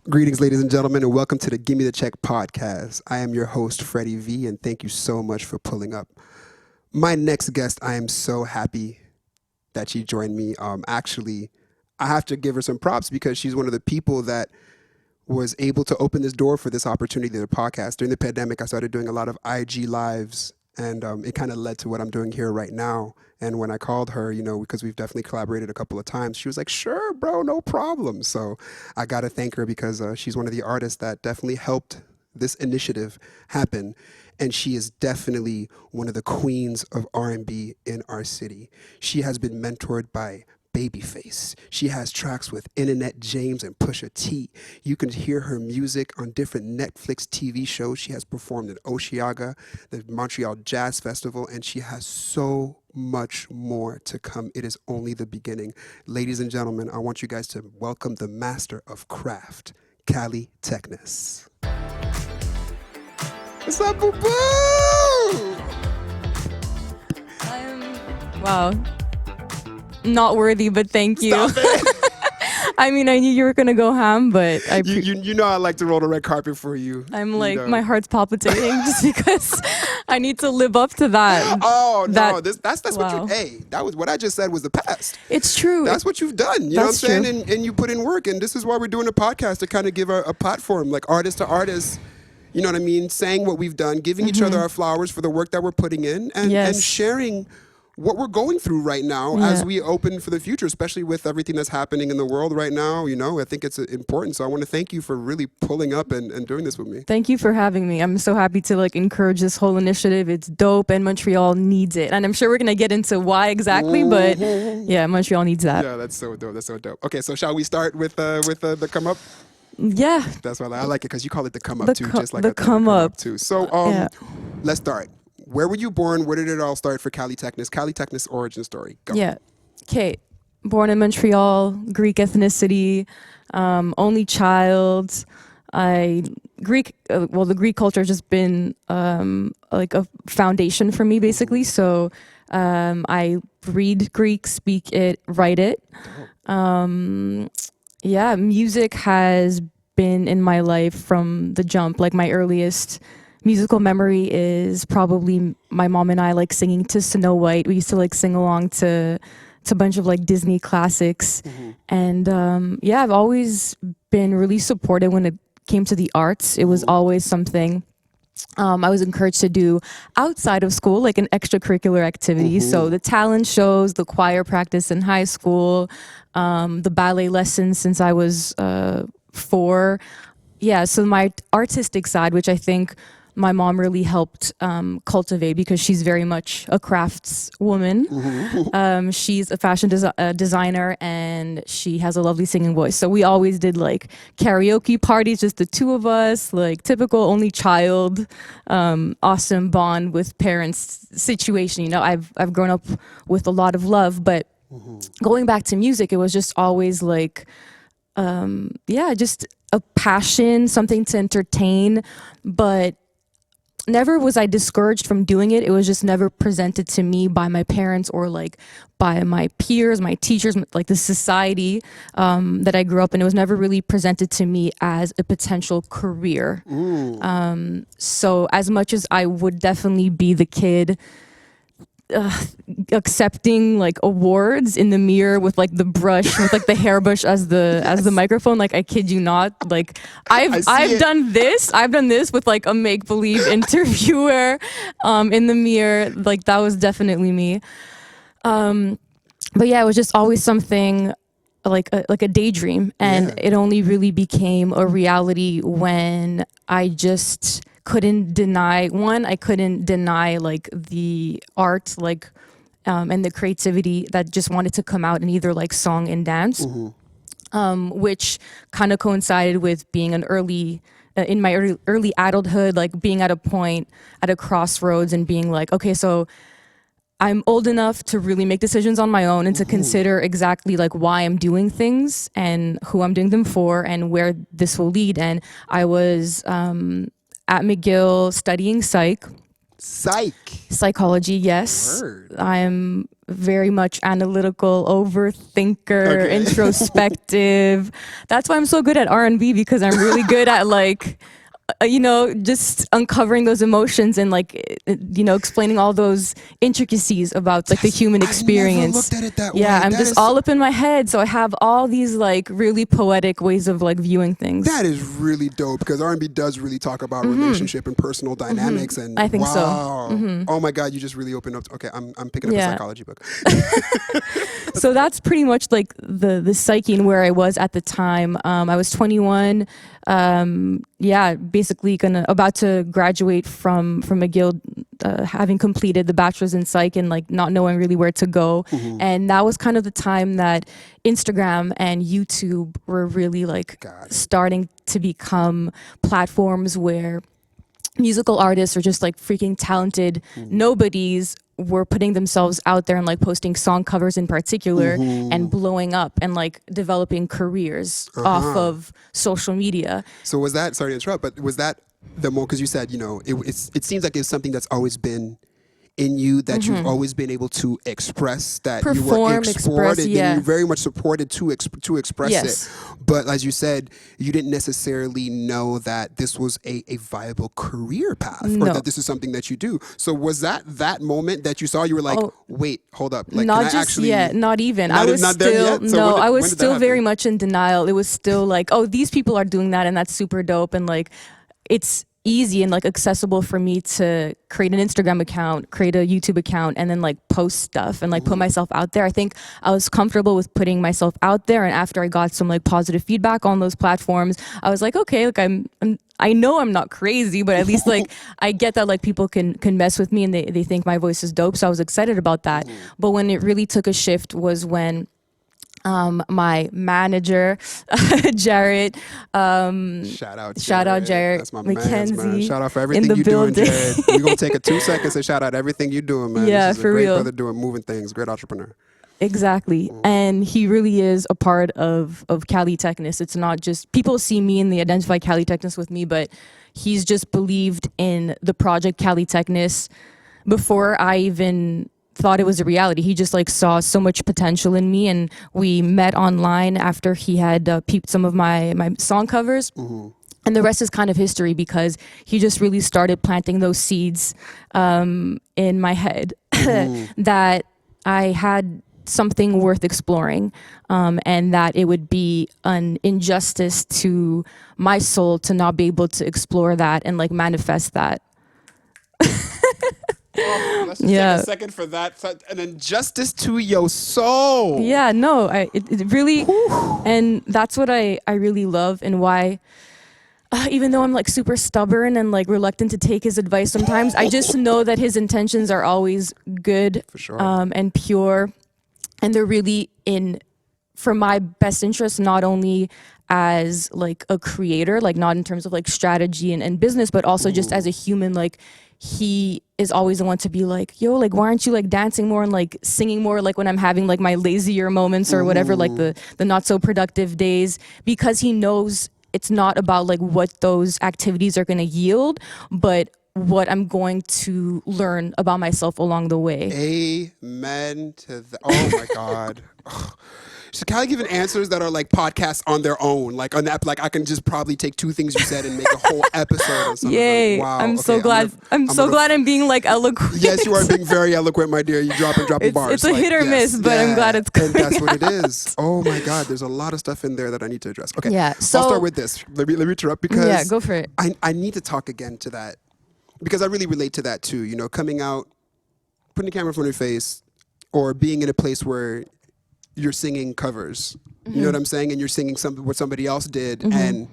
Greetings, ladies and gentlemen, and welcome to the Gimme the Check podcast. I am your host, Fredy V, and thank you so much for pulling up. My next guest, I am so happy that she joined me. Actually, I have to give her some props because she's one of the people that was able to open this door for this opportunity to the podcast. During the pandemic, I started doing a lot of IG lives, and it kind of led to what I'm doing here right now. And when I called her, because we've definitely collaborated a couple of times, she was like, sure, bro, no problem. So I got to thank her because she's one of the artists that definitely helped this initiative happen. And she is definitely one of the queens of R&B in our city. She has been mentored by Babyface. She has tracks with Internet James and Pusha T. You can hear her music on different Netflix TV shows. She has performed in Osheaga, the Montreal Jazz Festival, and she has so much more to come. It is only the beginning. Ladies and gentlemen, I want you guys to welcome the master of craft, Kallitechnis. What's up, boo-boo? Wow. Not worthy, but thank you. Stop it. I mean, I knew you were gonna go ham, but You know I like to roll the red carpet for you. I'm like, my heart's palpitating just because I need to live up to that. Oh no, that, that's wow. what you. Hey, that was what I just said was the past. It's true. That's what you've done. You know what I'm That's saying? true. And you put in work, and this is why we're doing a podcast to kind of give a platform, like artist to artist. You know what I mean? Saying what we've done, giving each other our flowers for the work that we're putting in, and Yes. sharing what we're going through right now as we open for the future, especially with everything that's happening in the world right now. I think it's important. So I want to thank you for really pulling up and doing this with me. Thank you for having me. I'm so happy to encourage this whole initiative. It's dope, and Montreal needs it. And I'm sure we're gonna get into why exactly, but yeah, Montreal needs that. Yeah, that's so dope. That's so dope. Okay, so shall we start with the come up? Yeah. That's why I like it because you call it the come up The too, co- just like the I think come up. too. So Yeah. let's start. Where were you born? Where did it all start for Kallitechnis? Kallitechnis origin story. Go. Yeah. Kate, born in Montreal, Greek ethnicity, only child. The Greek culture has just been like a foundation for me, basically. So I read Greek, speak it, write it. Yeah, music has been in my life from the jump. Like my earliest musical memory is probably my mom and I singing to Snow White. We used to sing along to a bunch of Disney classics. And I've always been really supportive when it came to the arts. It was always something I was encouraged to do outside of school, like an extracurricular activity. So the talent shows, the choir practice in high school, the ballet lessons since I was 4. Yeah, so my artistic side, which I think my mom really helped cultivate because she's very much a crafts woman. She's a fashion designer, and she has a lovely singing voice. So we always did karaoke parties, just the two of us, typical only child, awesome bond with parents situation. I've grown up with a lot of love, but going back to music, it was just always just a passion, something to entertain, but never was I discouraged from doing it. It was just never presented to me by my parents or by my peers, my teachers, the society that I grew up in. It was never really presented to me as a potential career. So as much as I would definitely be the kid accepting awards in the mirror with the brush with the hairbrush as the microphone, I kid you not, I've done this with a make-believe interviewer in the mirror. That was definitely me. But yeah, it was just always something like a daydream, and it only really became a reality when I just couldn't deny the art and the creativity that just wanted to come out in either song and dance, which kind of coincided with being in my early adulthood, being at a crossroads and being okay, so I'm old enough to really make decisions on my own and to consider exactly why I'm doing things and who I'm doing them for and where this will lead. And I was at McGill studying psychology. Yes. Word. I'm very much analytical, overthinker, Okay. introspective. That's why I'm so good at R&B, because I'm really good at like just uncovering those emotions and like explaining all those intricacies about like the human I never experience. looked at it that Yeah, way. I'm That just is all up in my head, so I have all these like really poetic ways of like viewing things. that is really dope, because R&B does really talk about relationship and personal dynamics, and I think so. wow. Oh my God, you just really opened up. Okay, I'm picking up a Yeah. psychology book. So that's pretty much like the psyche and where I was at the time. I was 21. Basically about to graduate from McGill, having completed the bachelor's in psych and like not knowing really where to go. And that was kind of the time that Instagram and YouTube were really like Got it. starting to become platforms where musical artists or just like freaking talented nobodies were putting themselves out there and like posting song covers in particular and blowing up and like developing careers off of social media. So was that, sorry to interrupt, but was that the more, because you said, it seems like it's something that's always been in you, that you've always been able to express, that you were Perform, exported, express, yeah. and you very much supported to express Yes. it. But as you said, you didn't necessarily know that this was a viable career path, or No. that this is something that you do. So was that moment that you saw, you were like, wait, hold up, like, Not can I just actually, yet, not even. Not- I was not there still yet? So no, I when was did that still very happen? much in denial. It was still like, oh, these people are doing that and that's super dope, and like it's easy and like accessible for me to create an Instagram account, create a YouTube account, and then like post stuff and like put myself out there. I think I was comfortable with putting myself out there, and after I got some like positive feedback on those platforms, I was like, okay, like I know I'm not crazy, but at least like I get that like people can mess with me and they think my voice is dope, so I was excited about that. But when it really took a shift was when my manager, Jarrett, shout out Jarrett That's my McKenzie, man. Shout out for in everything the you're doing, building. Jared. We're going to take 2 seconds and shout out everything you're doing, man. Yeah, this is for a great real. brother doing moving things, great entrepreneur. Exactly. And he really is a part of Kallitechnis. It's not just people see me and they identify Kallitechnis with me, but he's just believed in the project Kallitechnis before I even thought it was a reality. He just like saw so much potential in me, and we met online after he had peeped some of my song covers. And the rest is kind of history, because he just really started planting those seeds in my head that I had something worth exploring, and that it would be an injustice to my soul to not be able to explore that and like manifest that. Let's just Yeah. take a second for that. An injustice to your soul. Yeah, no, it really, and that's what I really love, and why, even though I'm like super stubborn and like reluctant to take his advice sometimes, I just know that his intentions are always good, For sure. and pure, and they're really for my best interest, not only as like a creator, like not in terms of like strategy and business, but also just as a human. Like he is always the one to be like, yo, like why aren't you like dancing more and like singing more, like when I'm having like my lazier moments or whatever, like the not so productive days, because he knows it's not about like what those activities are going to yield, but what I'm going to learn about myself along the way. Amen to that. Oh my God. So Callie giving answers that are like podcasts on their own, like on that. Like I can just probably take 2 things you said and make a whole episode or something. Yay. Wow. I'm Okay, so glad. I'm so glad I'm being like eloquent. Yes, you are being very eloquent, my dear. You dropping bars. It's a hit or miss, but I'm glad it's coming and that's what it is. Oh my God, there's a lot of stuff in there that I need to address. Okay, Yeah, I'll so- start with this. Let me interrupt, because Yeah, go for it. I need to talk again to that, because I really relate to that too. You know, coming out, putting the camera in front of your face, or being in a place where you're singing covers. You know what I'm saying? And you're singing what somebody else did, and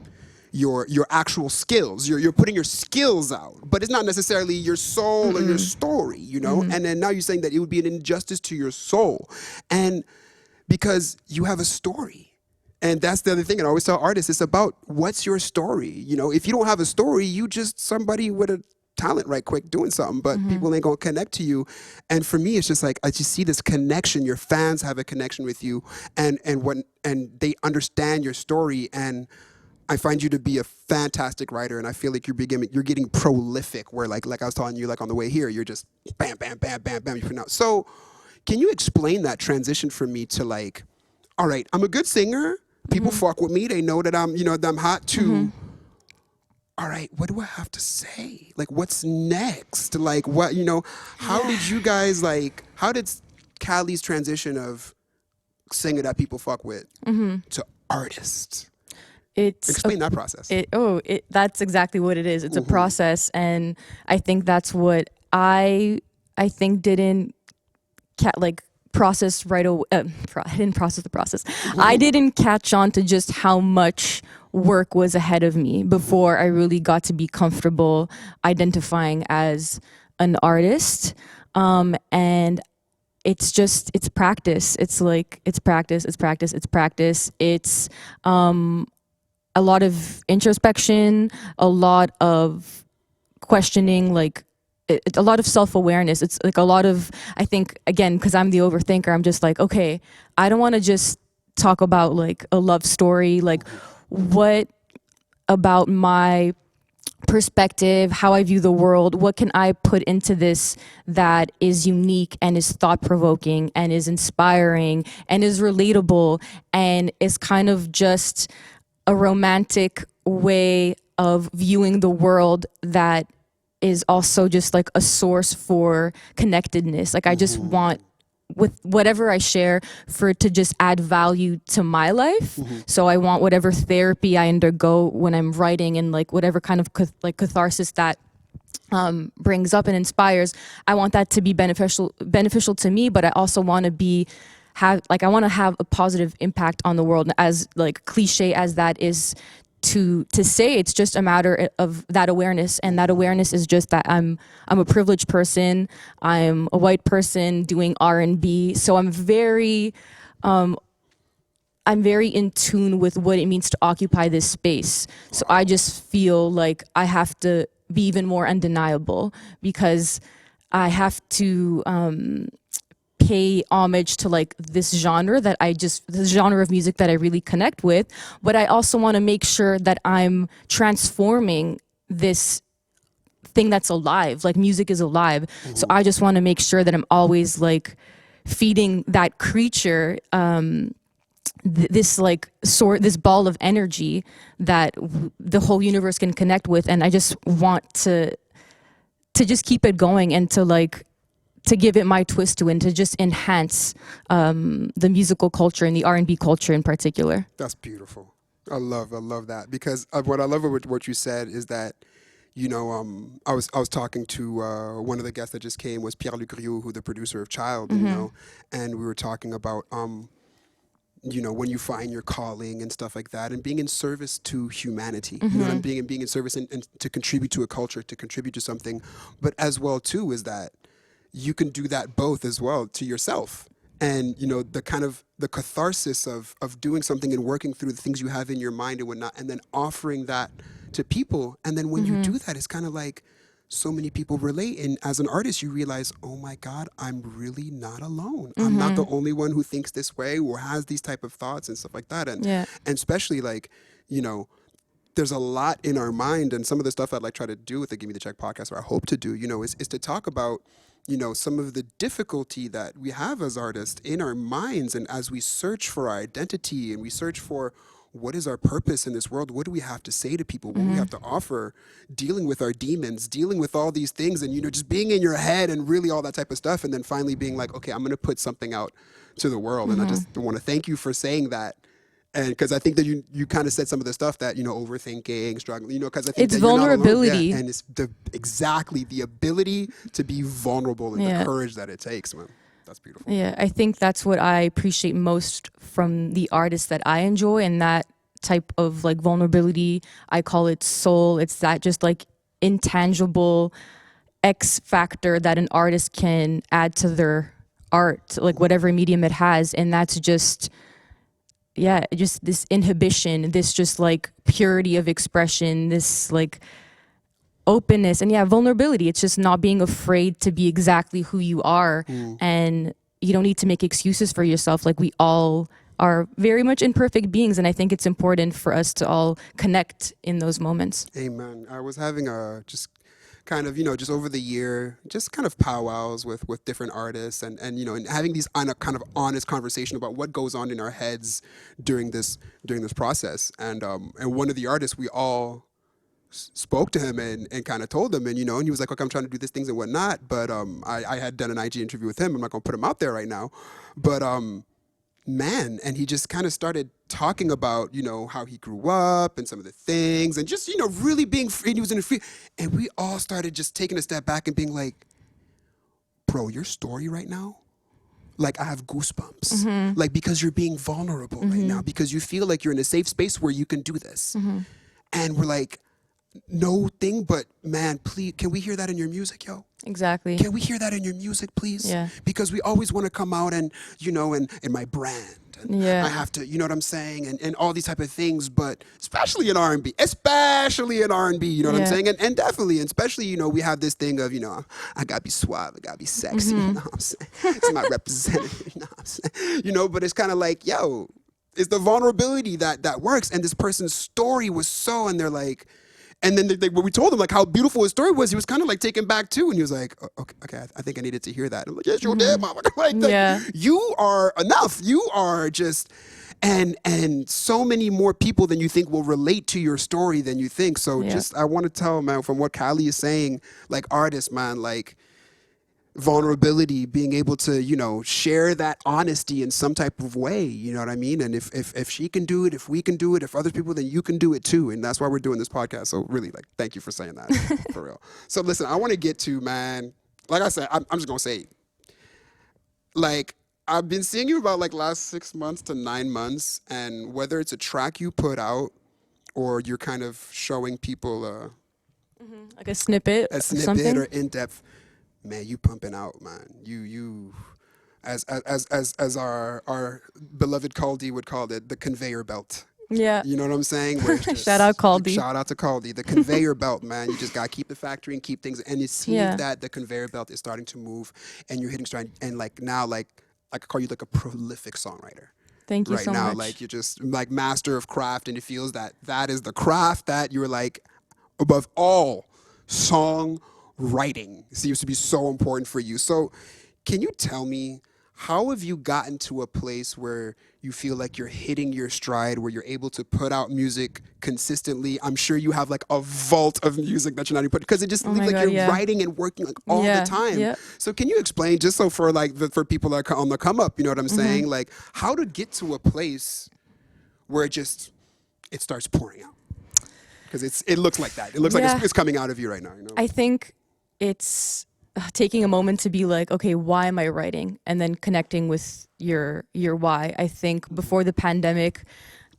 your actual skills. You're putting your skills out, but it's not necessarily your soul or your story, you know? And then now you're saying that it would be an injustice to your soul. And because you have a story. And that's the other thing. And I always tell artists, it's about what's your story. You know, if you don't have a story, you just somebody with a talent right quick doing something, but people ain't gonna connect to you. And for me, it's just like I just see this connection. Your fans have a connection with you, and they understand your story. And I find you to be a fantastic writer, and I feel like you're getting prolific. Where like I was telling you, like on the way here, you're just bam, bam, bam, bam, bam. You put out. So Can you explain that transition for me to like, all right, I'm a good singer. People fuck with me. They know that I'm, that I'm hot too. All right, what do I have to say? Like, what's next? Like, what, how did you guys like, how did Callie's transition of singer that people fuck with to artist? Explain that process. That's exactly what it is. It's a process, and I think that's what I think didn't process right away. I didn't process the process. I didn't catch on to just how much work was ahead of me before I really got to be comfortable identifying as an artist. And it's practice. It's practice. It's a lot of introspection, a lot of questioning, a lot of self-awareness. It's like a lot of, I think, again, because I'm the overthinker, I'm just like, okay, I don't want to just talk about like a love story. Like, what about my perspective, how I view the world, what can I put into this that is unique and is thought-provoking and is inspiring and is relatable and is kind of just a romantic way of viewing the world that is also just like a source for connectedness. Like, I just want, with whatever I share, for it to just add value to my life. So I want whatever therapy I undergo when I'm writing, and like whatever kind of catharsis that brings up and inspires, I want that to be beneficial to me, but I also want to have a positive impact on the world. As like cliche as that is to say, it's just a matter of that awareness, and that awareness is just that I'm a privileged person, I'm a white person doing R&B, so I'm very in tune with what it means to occupy this space. So I just feel like I have to be even more undeniable, because I have to pay homage to like this genre of music that I really connect with, but I also want to make sure that I'm transforming this thing that's alive. Like, music is alive. So I just want to make sure that I'm always like feeding that creature this ball of energy that the whole universe can connect with. And I just want to just keep it going, and to give it my twist to it, and to just enhance the musical culture and the R&B culture in particular. That's beautiful. I love that, because what I love about what you said is that, I was talking to one of the guests that just came, was Pierre Lucrio, who the producer of Child, and we were talking about when you find your calling and stuff like that, and being in service to humanity, and being in service and to contribute to a culture, to contribute to something, but as well too is that you can do that both as well to yourself. And, the kind of the catharsis of doing something and working through the things you have in your mind and whatnot, and then offering that to people. And then when you do that, it's kind of like so many people relate. And as an artist, you realize, oh my God, I'm really not alone. I'm not the only one who thinks this way or has these type of thoughts and stuff like that. And, and especially like, there's a lot in our mind, and some of the stuff I'd like try to do with the Gimme the Check podcast, or I hope to do, is to talk about, some of the difficulty that we have as artists in our minds, and as we search for our identity and we search for what is our purpose in this world, what do we have to say to people, what do we have to offer, dealing with our demons, dealing with all these things, and just being in your head and really all that type of stuff, and then finally being like, okay, I'm going to put something out to the world. And I just want to thank you for saying that. And because I think that you kind of said some of the stuff that, overthinking, struggling, because I think it's that vulnerability. Yeah, and it's exactly the ability to be vulnerable, and the courage that it takes, man. That's beautiful. Yeah, I think that's what I appreciate most from the artists that I enjoy, and that type of like vulnerability. I call it soul. It's that just like intangible X factor that an artist can add to their art, like whatever medium it has. And that's just this inhibition, this just like purity of expression, this like openness, and vulnerability. It's just not being afraid to be exactly who you are. And you don't need to make excuses for yourself. Like, we all are very much imperfect beings, and I think it's important for us to all connect in those moments. Amen. I was having kind of, just over the year, just kind of powwows with different artists and having these kind of honest conversation about what goes on in our heads during this process. And one of the artists, we all spoke to him and kind of told him, and he was like, look, I'm trying to do these things and whatnot, but I had done an IG interview with him. I'm not going to put him out there right now, but man, and he just kind of started talking about, how he grew up and some of the things and just, really being free. He was in a free, and we all started just taking a step back and being like, bro, your story right now, like I have goosebumps, like because you're being vulnerable right now, because you feel like you're in a safe space where you can do this. And we're like, no thing, but man, please, can we hear that in your music, yo? Exactly. Can we hear that in your music, please? Yeah. Because we always want to come out and, in my brand. And Yeah. I have to, you know what I'm saying? And all these type of things, but especially in R&B, you know what I'm Yeah. saying? And definitely, and especially, we have this thing of, I got to be suave, I got to be sexy, you know what I'm saying? It's my representative, you know what I'm saying? But it's kind of like, yo, it's the vulnerability that works. And this person's story was so, and they're like, and then when we told him like how beautiful his story was, he was kind of like taken back too, and he was like, "Okay, I think I needed to hear that." I'm like, "Yes, you did, mama." Like, Yeah. you are enough. You are just, and so many more people than you think will relate to your story than you think. So just, I want to tell, man, from what Callie is saying, like artists, man, like vulnerability, being able to, share that honesty in some type of way, you know what I mean? And if she can do it, if we can do it, if other people, then you can do it too. And that's why we're doing this podcast. So really, like, thank you for saying that, for real. So listen, I want to get to, man, like I said, I'm just going to say, like, I've been seeing you about like last 6 months to 9 months, and whether it's a track you put out or you're kind of showing people Like a snippet a or snippet something. or in-depth, man, you pumping out, man. You as our beloved Caldi would call it, the conveyor belt. Yeah. You know what I'm saying? Where it's just, Shout out Caldi. Shout out to Caldi. The conveyor belt, man. You just gotta keep the factory and keep things. And it seems Yeah. that the conveyor belt is starting to move, and you're hitting stride. And like now, like I could call you like a prolific songwriter. Thank you Right so now, much. like you're just like master of craft, and it feels that is the craft that you're like above all. Songwriting seems to be so important for you. So, can you tell me, how have you gotten to a place where you feel like you're hitting your stride, where you're able to put out music consistently? I'm sure you have like a vault of music that you're not even putting, because it just Oh seems my like God, you're yeah. writing and working like all Yeah, the time. yeah. So can you explain, just so for like for people that are on the come up, you know what I'm saying? Like how to get to a place where it starts pouring out? Because it looks like that. It looks like Yeah. it's coming out of you right now. I think it's taking a moment to be like, okay, why am I writing? And then connecting with your why. I think before the pandemic,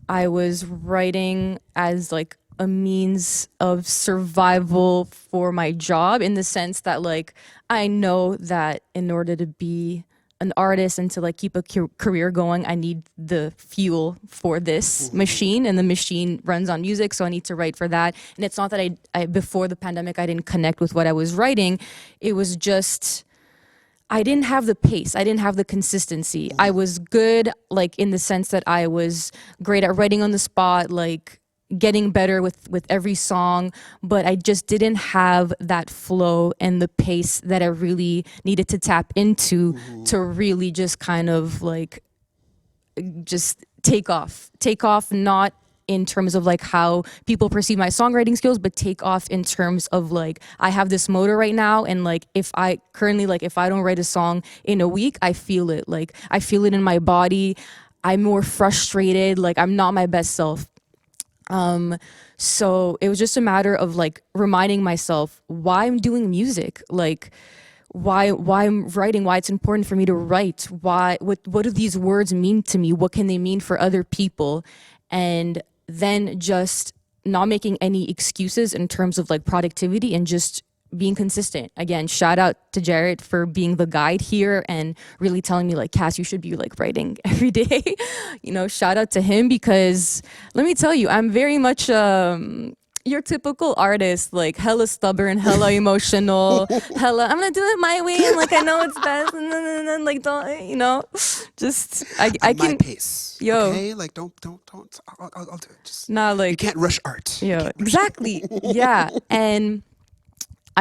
I was writing as like a means of survival for my job, in the sense that like I know that in order to be an artist and to like keep a career going, I need the fuel for this machine, and the machine runs on music, so I need to write for that. And it's not that I before the pandemic I didn't connect with what I was writing. It was just I didn't have the pace. I didn't have the consistency. I was good, like in the sense that I was great at writing on the spot, like getting better with every song, but I just didn't have that flow and the pace that I really needed to tap into to really just kind of like just take off, not in terms of like how people perceive my songwriting skills, but take off in terms of like I have this motor right now, and like if I don't write a song in a week, I feel it. Like I feel it in my body. I'm more frustrated, like I'm not my best self. So it was just a matter of like reminding myself why I'm doing music, like why I'm writing, why it's important for me to write, what do these words mean to me, what can they mean for other people, and then just not making any excuses in terms of like productivity and just being consistent. Again, shout out to Jarrett for being the guide here and really telling me like, Cass, you should be like writing every day. Shout out to him, because let me tell you, I'm very much your typical artist, like hella stubborn, hella emotional, hella I'm gonna do it my way, and like I know it's best, and then like don't just I At my can pace. Yo. Okay, like don't. I'll do it. Just not you like can't rush art. You yo can't rush exactly yeah. And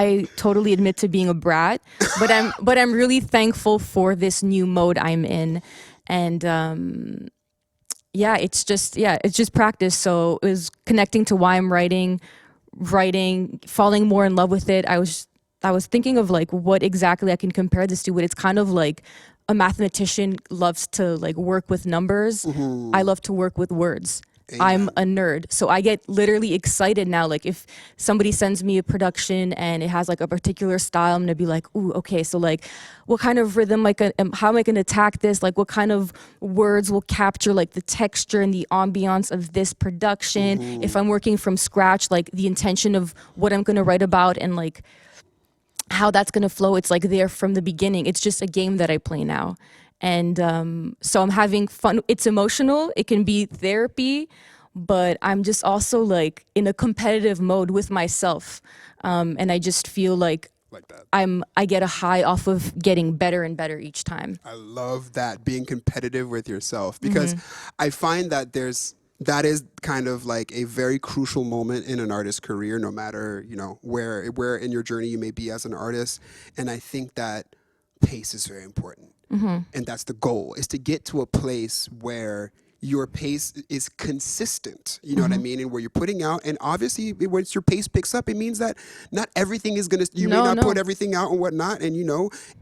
I totally admit to being a brat, but I'm really thankful for this new mode I'm in, and it's just practice. So it was connecting to why I'm writing, falling more in love with it. I was thinking of like what exactly I can compare this to. But it's kind of like a mathematician loves to like work with numbers. I love to work with words. I'm Amen. a nerd. So I get literally excited now. Like if somebody sends me a production and it has like a particular style, I'm gonna be like, ooh, okay, so like what kind of rhythm, like how am I gonna attack this? Like what kind of words will capture like the texture and the ambiance of this production? If I'm working from scratch, like the intention of what I'm gonna write about and like how that's gonna flow, it's like there from the beginning. It's just a game that I play now. And so I'm having fun. It's emotional. It can be therapy, but I'm just also like in a competitive mode with myself. And I just feel like Like that. I get a high off of getting better and better each time. I love that, being competitive with yourself, because I find that that is kind of like a very crucial moment in an artist's career, no matter, where in your journey you may be as an artist. And I think that pace is very important. And that's the goal, is to get to a place where your pace is consistent, you know what I mean? And where you're putting out, and obviously once your pace picks up, it means that not everything is going to, you may No, not put no. everything out and whatnot. And,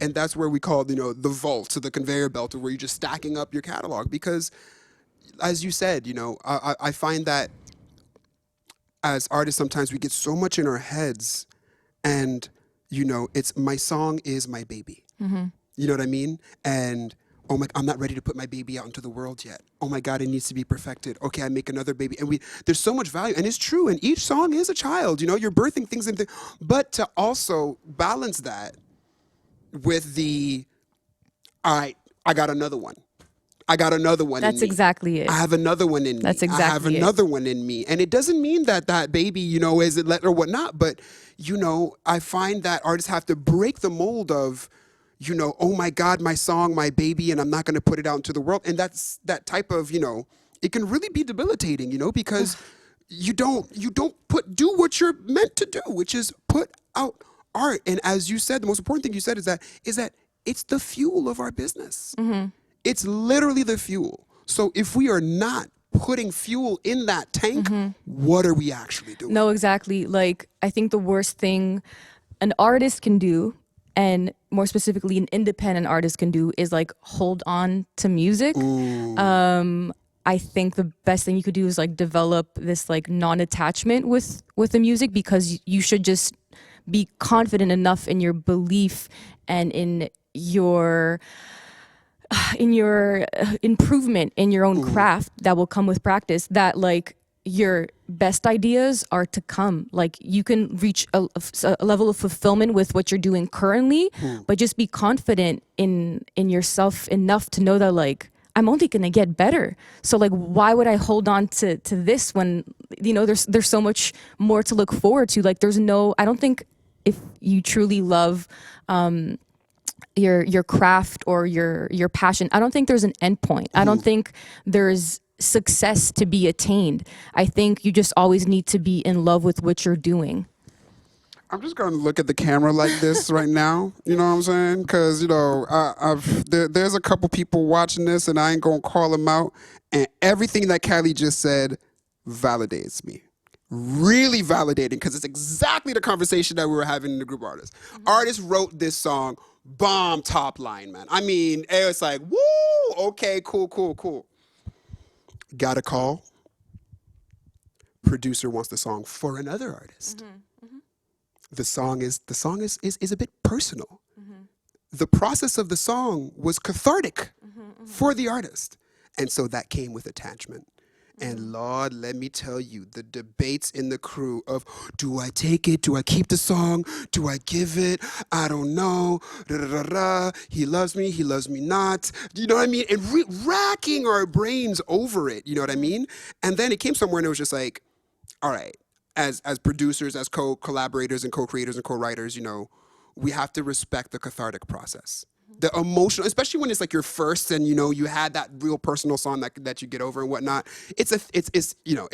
and that's where we call, the vault, or the conveyor belt, where you're just stacking up your catalog. Because as you said, I find that as artists, sometimes we get so much in our heads, and, it's my song is my baby. You know what I mean? And oh my, I'm not ready to put my baby out into the world yet. Oh my God, it needs to be perfected. Okay, I make another baby. And there's so much value. And it's true. And each song is a child, you're birthing things into, but to also balance that with all right, I got another one. I got another one in That's me. exactly it. I have another one in That's me. I have exactly it. another one in me. And it doesn't mean that baby, is it let or whatnot. But, I find that artists have to break the mold of, oh my God, my song, my baby, and I'm not going to put it out into the world. And that's that type of, it can really be debilitating, because you don't do what you're meant to do, which is put out art. And as you said, the most important thing you said is that it's the fuel of our business. It's literally the fuel. So if we are not putting fuel in that tank, what are we actually doing? No, exactly. Like, I think the worst thing an artist can do, and more specifically, an independent artist can do, is like hold on to music. I think the best thing you could do is like develop this like non-attachment with the music, because you should just be confident enough in your belief and in your improvement in your own craft that will come with practice, that like your best ideas are to come. Like you can reach a level of fulfillment with what you're doing currently, but just be confident in yourself enough to know that like I'm only gonna get better. So like why would I hold on to this when there's so much more to look forward to? Like I don't think, if you truly love your craft or your passion, I don't think there's an end point. I don't think there's success to be attained. I think you just always need to be in love with what you're doing. I'm just going to look at the camera like this right now. You know what I'm saying? Because, there's a couple people watching this, and I ain't going to call them out. And everything that Callie just said validates me. Really validating, because it's exactly the conversation that we were having in the group artists. Artists wrote this song, bomb top line, man. I mean, it was like, woo, okay, cool. Got a call. Producer wants the song for another artist. The song is a bit personal. The process of the song was cathartic for the artist. And so that came with attachment. And Lord, let me tell you, the debates in the crew of, do I take it? Do I keep the song? Do I give it? I don't know. He loves me not. You know what I mean? And racking our brains over it. You know what I mean? And then it came somewhere and it was just like, all right, as producers, as co-collaborators and co-creators and co-writers, we have to respect the cathartic process. The emotional, especially when it's like your first, and you had that real personal song that you get over and whatnot. It's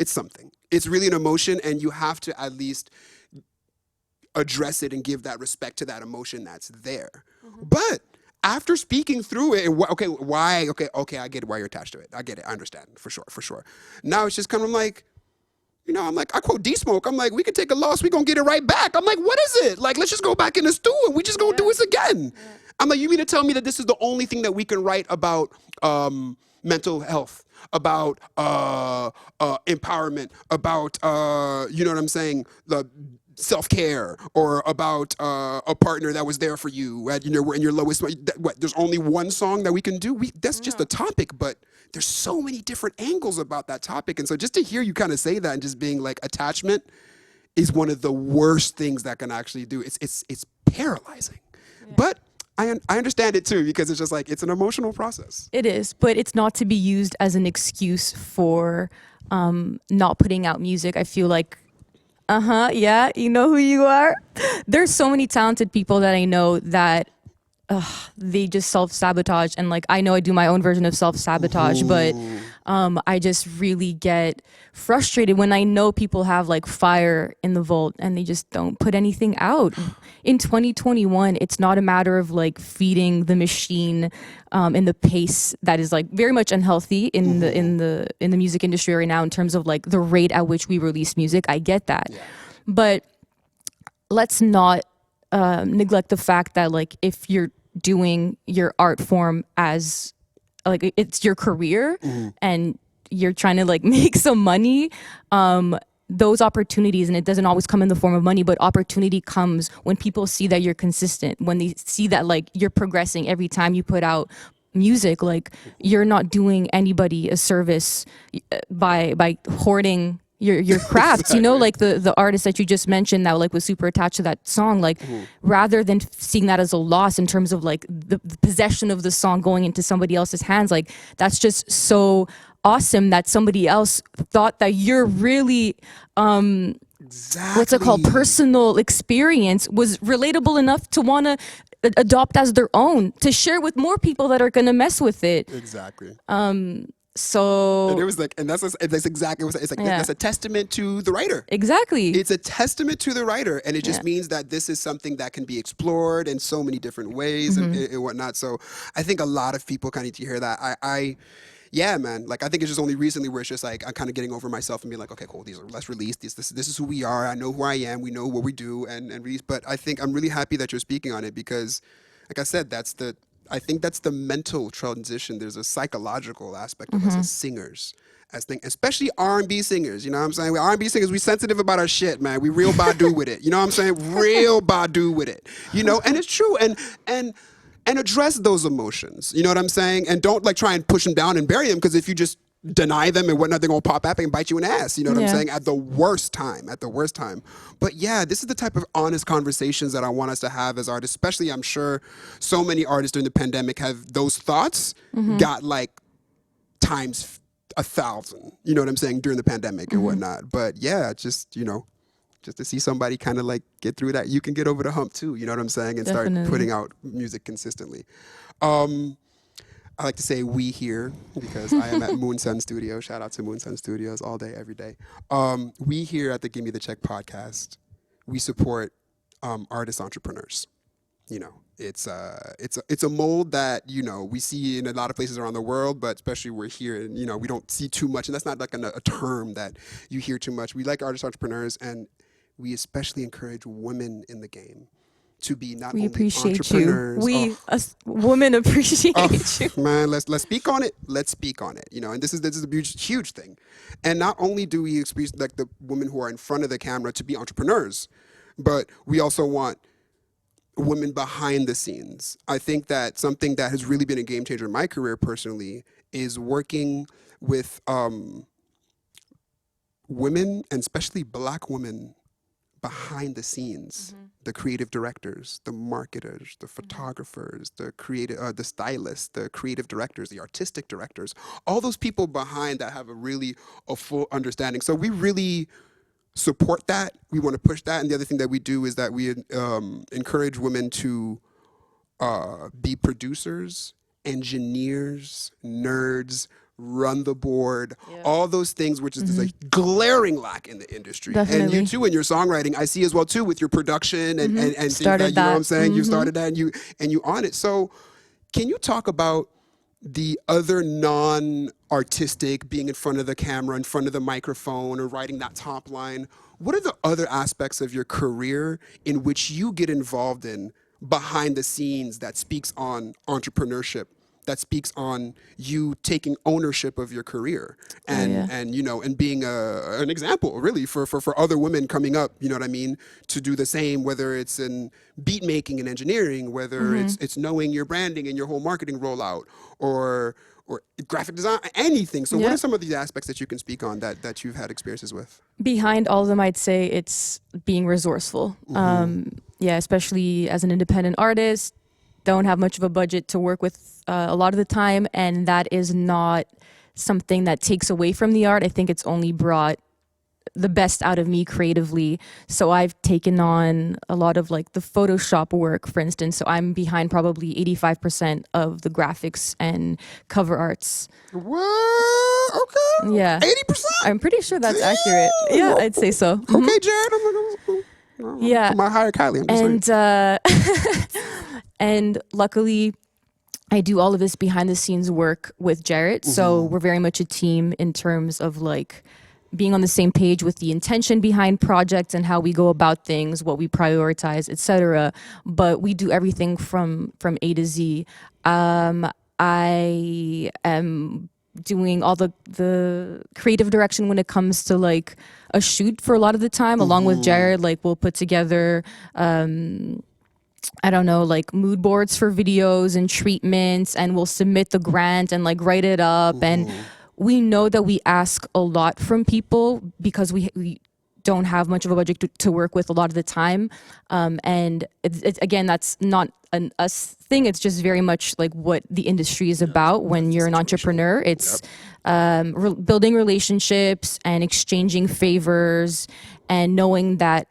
something. It's really an emotion, and you have to at least address it and give that respect to that emotion that's there. But after speaking through it, and why? Okay, I get why you're attached to it. I get it. I understand for sure. Now it's just kind of like, I'm like, I quote D-Smoke. I'm like, we could take a loss, we gonna get it right back. I'm like, what is it? Like, let's just go back in the stew and we just gonna do this again. Yeah. I'm like, you mean to tell me that this is the only thing that we can write about mental health, about empowerment, about you know what I'm saying, the self-care, or about a partner that was there for you at in your lowest. What? There's only one song that we can do. That's just a topic, but there's so many different angles about that topic. And so just to hear you kind of say that and just being like, attachment is one of the worst things that can actually do. It's paralyzing, but I understand it too, because it's just like, it's an emotional process. It is, but it's not to be used as an excuse for not putting out music. I feel like, yeah, you know who you are. There's so many talented people that I know that they just self-sabotage, and like, I know I do my own version of self-sabotage, but I just really get frustrated when I know people have like fire in the vault and they just don't put anything out. In 2021, it's not a matter of like feeding the machine in the pace that is like very much unhealthy in the music industry right now, in terms of like the rate at which we release music. I get that, but let's not neglect the fact that like, if you're doing your art form as like it's your career and you're trying to like make some money, those opportunities, and it doesn't always come in the form of money, but opportunity comes when people see that you're consistent, when they see that like you're progressing every time you put out music. Like, you're not doing anybody a service by hoarding your crafts. Exactly. You know, like the artist that you just mentioned that like was super attached to that song, like rather than seeing that as a loss in terms of like the possession of the song going into somebody else's hands, like that's just so awesome that somebody else thought that you're really exactly. What's it called, personal experience was relatable enough to want to adopt as their own, to share with more people that are going to mess with it. Exactly. So and it was like, and that's exactly what it's like. That's a testament to the writer. Exactly. It's a testament to the writer, and it just means that this is something that can be explored in so many different ways and whatnot. So I think a lot of people kind of need to hear that. Yeah, man. Like, I think it's just only recently where it's just like, I'm kind of getting over myself and being like, okay, cool. Let's release this. This is who we are. I know who I am. We know what we do, and release. But I think I'm really happy that you're speaking on it, because, like I said, I think that's the mental transition. There's a psychological aspect of us as singers, especially R&B singers. You know what I'm saying? We R&B singers, we sensitive about our shit, man. We real Badu with it. You know what I'm saying? Real Badu with it. You know, and it's true. And address those emotions. You know what I'm saying? And don't like try and push them down and bury them, because if you just deny them and whatnot, they're gonna pop up and bite you in the ass. You know what I'm saying? At the worst time. But yeah, this is the type of honest conversations that I want us to have as artists. Especially, I'm sure so many artists during the pandemic have those thoughts got like times 1,000. You know what I'm saying? During the pandemic and whatnot. But yeah, just to see somebody kind of like get through that, you can get over the hump too. You know what I'm saying? And start putting out music consistently. I like to say we here, because I am at Moonsun Studio. Shout out to Moonsun Studios all day, every day. We here at the Gimme the Check podcast, we support artist entrepreneurs. You know, it's a mold that, we see in a lot of places around the world, but especially we're here, and we don't see too much, and that's not like a term that you hear too much. We like artist entrepreneurs, and we especially encourage women in the game to be not only entrepreneurs. We women appreciate you. Man, let's speak on it. And this is a huge thing. And not only do we experience like the women who are in front of the camera to be entrepreneurs, but we also want women behind the scenes. I think that something that has really been a game changer in my career personally is working with women, and especially Black women, behind the scenes, the creative directors, the marketers, the photographers, the stylists, the creative directors, the artistic directors, all those people behind that have a full understanding. So we really support that. We want to push that. And the other thing that we do is that we encourage women to be producers, engineers, nerds, run the board, Yeah. all those things, which is there's a glaring lack in the industry. Definitely. And you too, in your songwriting, I see as well too, with your production and things that, Started you know what I'm that. saying? You started that and you on it. So can you talk about the other non-artistic, being in front of the camera, in front of the microphone, or writing that top line? What are the other aspects of your career in which you get involved in behind the scenes that speaks on entrepreneurship, that speaks on you taking ownership of your career and you know, and being an example really for other women coming up, you know what I mean, to do the same, whether it's in beat making and engineering, whether it's knowing your branding and your whole marketing rollout, or graphic design, anything. So what are some of these aspects that you can speak on that you've had experiences with? Behind all of them, I'd say it's being resourceful. Yeah, especially as an independent artist, don't have much of a budget to work with a lot of the time, and that is not something that takes away from the art. I think it's only brought the best out of me creatively. So I've taken on a lot of like the Photoshop work, for instance. So I'm behind probably 85% of the graphics and cover arts. What? Okay. Yeah. 80%? I'm pretty sure that's accurate. Yeah, I'd say so. Okay, Jared. Yeah. My higher Kylie. I'm just saying. And luckily, I do all of this behind the scenes work with Jarrett. So we're very much a team in terms of like being on the same page with the intention behind projects and how we go about things, what we prioritize, etc. But we do everything from A to Z. I am doing all the creative direction when it comes to like a shoot for a lot of the time, along with Jared. Like we'll put together I don't know, like mood boards for videos and treatments, and we'll submit the grant and like write it up. And we know that we ask a lot from people because we don't have much of a budget to work with a lot of the time. And it's again, that's not an us thing. It's just very much like what the industry is about when you're an entrepreneur. It's building relationships and exchanging favors and knowing that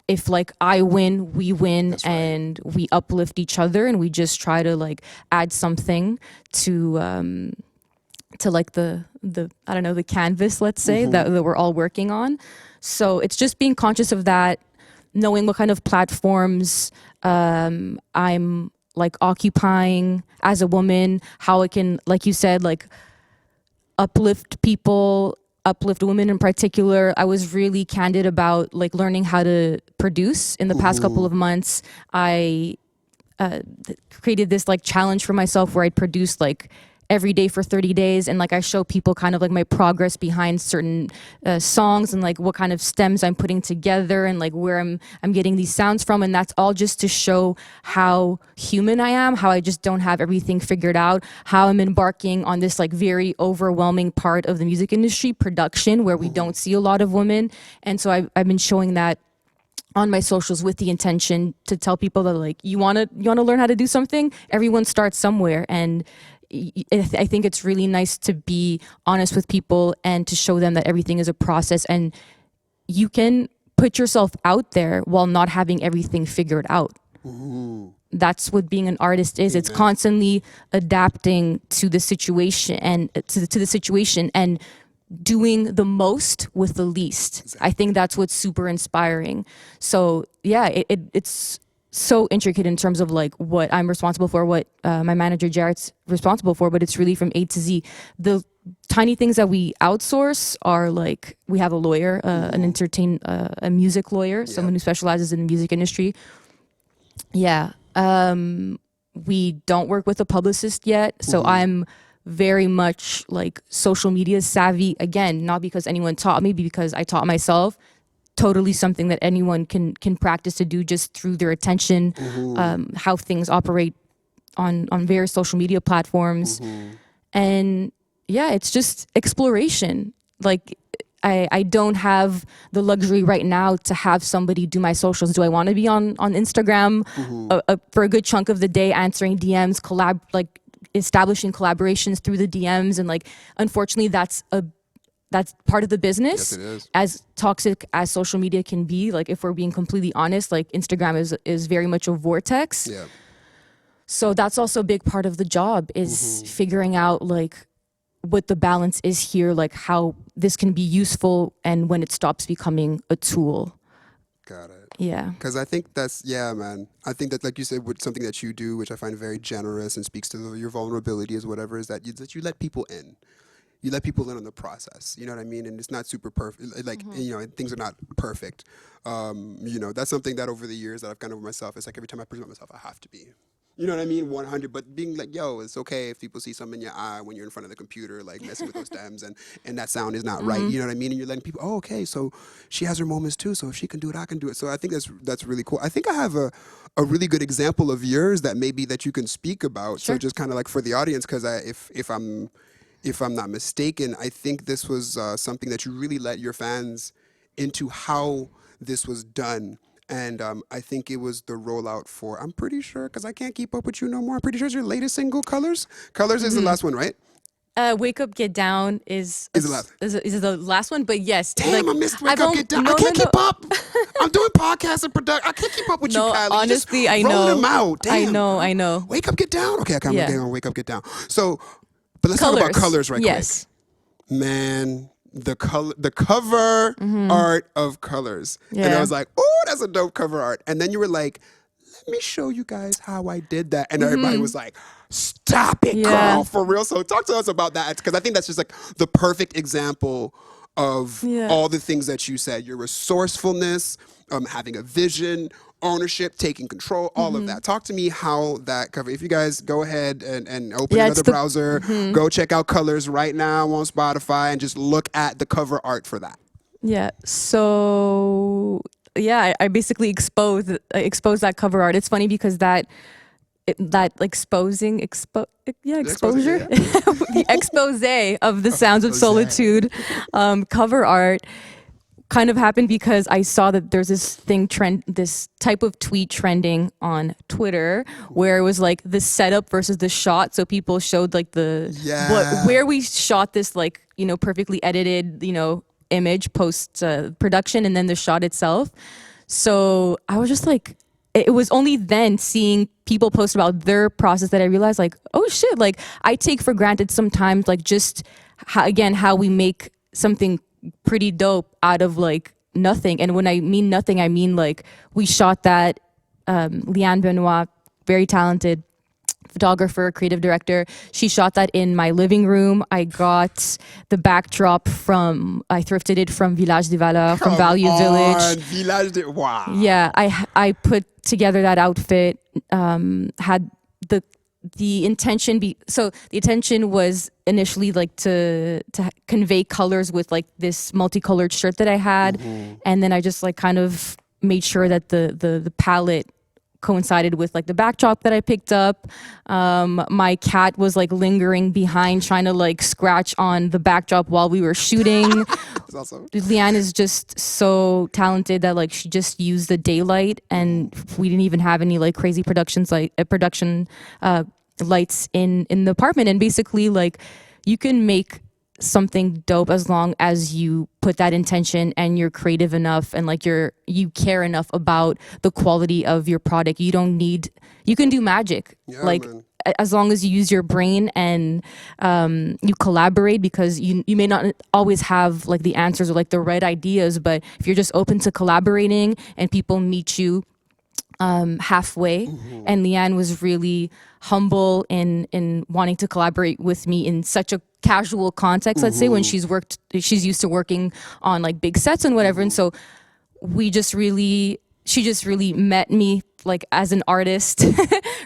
if like I win, we win, and we uplift each other, and we just try to like add something to like the I don't know, the canvas, let's say, that we're all working on. So it's just being conscious of that, knowing what kind of platforms I'm like occupying as a woman, how it can, like you said, like uplift people, uplift women in particular. I was really candid about like learning how to produce in the past couple of months. I created this like challenge for myself where I'd produce like every day for 30 days, and like I show people kind of like my progress behind certain songs and like what kind of stems I'm putting together and like where I'm getting these sounds from, and that's all just to show how human I am, how I just don't have everything figured out, how I'm embarking on this like very overwhelming part of the music industry, production, where we don't see a lot of women. And so I've been showing that on my socials with the intention to tell people that like you want to learn how to do something, everyone starts somewhere. And I think it's really nice to be honest with people and to show them that everything is a process, and you can put yourself out there while not having everything figured out. That's what being an artist is. It's constantly adapting to the situation and to the situation and doing the most with the least. I think that's what's super inspiring. So yeah, it's so intricate in terms of like what I'm responsible for, what my manager Jarrett's responsible for, but it's really from A to Z. The tiny things that we outsource are like, we have a lawyer, a music lawyer, someone who specializes in the music industry. Yeah. We don't work with a publicist yet, so I'm very much like social media savvy, again, not because anyone taught me, but because I taught myself. Totally something that anyone can practice to do just through their attention, how things operate on various social media platforms. And yeah, it's just exploration. Like I don't have the luxury right now to have somebody do my socials. Do I want to be on Instagram for a good chunk of the day, answering DMs, like establishing collaborations through the DMs? And like, unfortunately, that's part of the business. Yes, it is. As toxic as social media can be, like if we're being completely honest, like Instagram is very much a vortex. Yeah. So that's also a big part of the job, is figuring out like what the balance is here, like how this can be useful and when it stops becoming a tool. Got it. Yeah. Because I think that's, yeah, man. I think that, like you said, with something that you do, which I find very generous and speaks to your vulnerability is whatever, is that you let people in. You let people in on the process. You know what I mean? And it's not super perfect. Like, you know, and things are not perfect. You know, that's something that over the years that I've gone over myself, it's like every time I present myself, I have to be. You know what I mean? 100. But being like, yo, it's okay if people see something in your eye when you're in front of the computer, like messing with those stems and that sound is not right. You know what I mean? And you're letting people, oh, okay, so she has her moments too. So if she can do it, I can do it. So I think that's really cool. I think I have a really good example of yours that maybe that you can speak about. Sure. So just kind of like for the audience, because if I'm not mistaken, I think this was something that you really let your fans into how this was done. And I think it was the rollout for, I'm pretty sure, because I can't keep up with you no more. I'm pretty sure it's your latest single, Colors. Colors is the last one, right? Wake Up, Get Down is Is the last. is the last one, but yes. Damn, like, I missed Wake Up, don't- Get Down. No, I can't no, keep up. I'm doing podcasts and production. I can't keep up with No, you, Kylie. honestly, you just I roll know. them out. Damn, I know. Wake Up, Get Down. Okay, I'm Yeah. getting on Wake Up, Get Down. So, but let's talk about Colors right Yes. quick. Man, the cover art of Colors. And I Yeah. was like, oh, that's a dope cover art. And then you were like, let me show you guys how I did that. And everybody was like, stop it, Yeah. girl, for real. So talk to us about that, because I think that's just like the perfect example of Yeah. all the things that you said. Your resourcefulness, having a vision, ownership, taking control, all of that. Talk to me how that cover, if you guys go ahead and open Yeah, another it's the- browser, go check out Colors right now on Spotify and just look at the cover art for that. Yeah. So yeah, I basically exposed that cover art. It's funny because that exposure, yeah. the expose of the Sounds of Expose. Solitude cover art kind of happened because I saw that there's this type of tweet trending on Twitter where it was like the setup versus the shot. So people showed like where we shot this, like, you know, perfectly edited, you know, image post production, and then the shot itself. So I was just like, it was only then seeing people post about their process that I realized, like, oh shit, like I take for granted sometimes, like just how we make something pretty dope out of like nothing. And when I mean nothing, I mean like we shot that, Leanne Benoit, very talented photographer, creative director. She shot that in my living room. I got the backdrop I thrifted it from Village des Valeurs, from Value Village. Wow. Yeah, I put together that outfit. Had the intention so the intention was initially like to convey colors with like this multicolored shirt that I had, and then I just like kind of made sure that the palette coincided with like the backdrop that I picked up. My cat was like lingering behind, trying to like scratch on the backdrop while we were shooting. That's awesome. Leanne is just so talented that like she just used the daylight, and we didn't even have any like crazy production lights in the apartment. And basically, like, you can make something dope as long as you put that intention and you're creative enough and like you care enough about the quality of your product. You can do magic. Yeah, like man. As long as you use your brain and you collaborate, because you may not always have like the answers or like the right ideas, but if you're just open to collaborating and people meet you halfway. And Leanne was really humble in wanting to collaborate with me in such a casual context, let's say, when she's used to working on like big sets and whatever. And so she just really met me like as an artist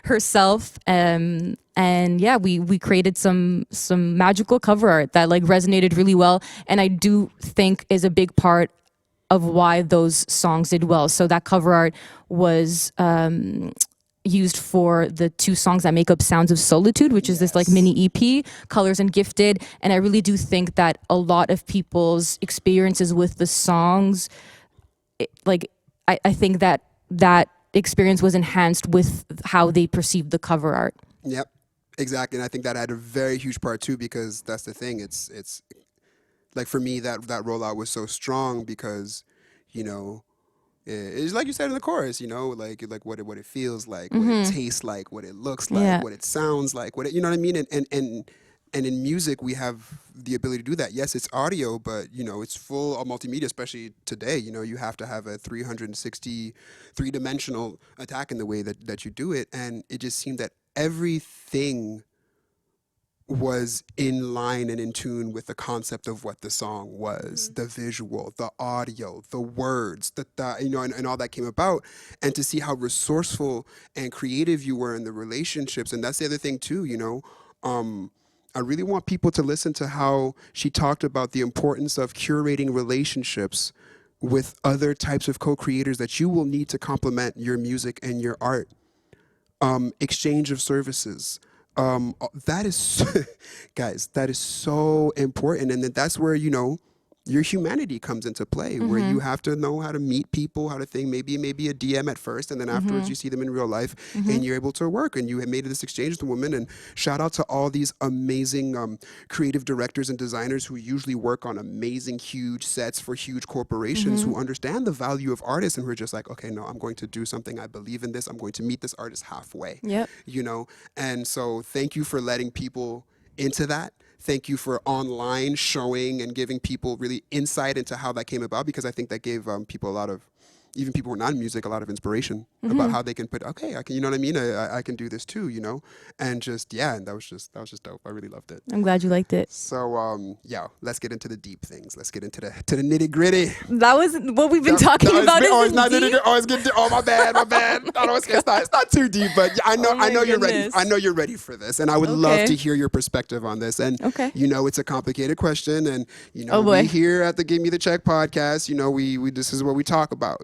herself. And yeah, we created some magical cover art that like resonated really well, and I do think is a big part of why those songs did well. So that cover art was used for the 2 songs that make up Sounds of Solitude, which is this like mini EP, Colors and Gifted. And I really do think that a lot of people's experiences with the songs, I think that experience was enhanced with how they perceived the cover art. Yep, exactly. And I think that had a very huge part too, because that's the thing. It's like for me that rollout was so strong because, you know, it's like you said in the chorus, you know, like what it feels like, what it tastes like, what it looks like, Yeah. what it sounds like, what it, you know what I mean, And in music, we have the ability to do that. Yes, it's audio, but it's full of multimedia, especially today. You have to have a 360, three-dimensional attack in the way that you do it. And it just seemed that everything was in line and in tune with the concept of what the song was, the visual, the audio, the words, and all that came about. And to see how resourceful and creative you were in the relationships. And that's the other thing too, I really want people to listen to how she talked about the importance of curating relationships with other types of co-creators that you will need to complement your music and your art. Exchange of services. That is, guys, that is so important. And then that's where, your humanity comes into play, where you have to know how to meet people, how to think, maybe a DM at first, and then afterwards you see them in real life and you're able to work, and you have made this exchange with a woman. And shout out to all these amazing creative directors and designers who usually work on amazing, huge sets for huge corporations who understand the value of artists and who are just like, okay, no, I'm going to do something. I believe in this. I'm going to meet this artist halfway, Yep. And so thank you for letting people into that. Thank you for online showing and giving people really insight into how that came about, because I think that gave people even people who are not in music, a lot of inspiration about how they can okay, I can, what I mean? I can do this too, and just, and that was just dope. I really loved it. I'm glad you liked it. So, let's get into the deep things. Let's get into the nitty gritty. That was what we've been talking about. It's not nitty gritty. Oh, my bad. It's not too deep, but I know you're ready. I know you're ready for this, and I would love to hear your perspective on this. And it's a complicated question, and we here at the Give Me the Check podcast, we this is what we talk about,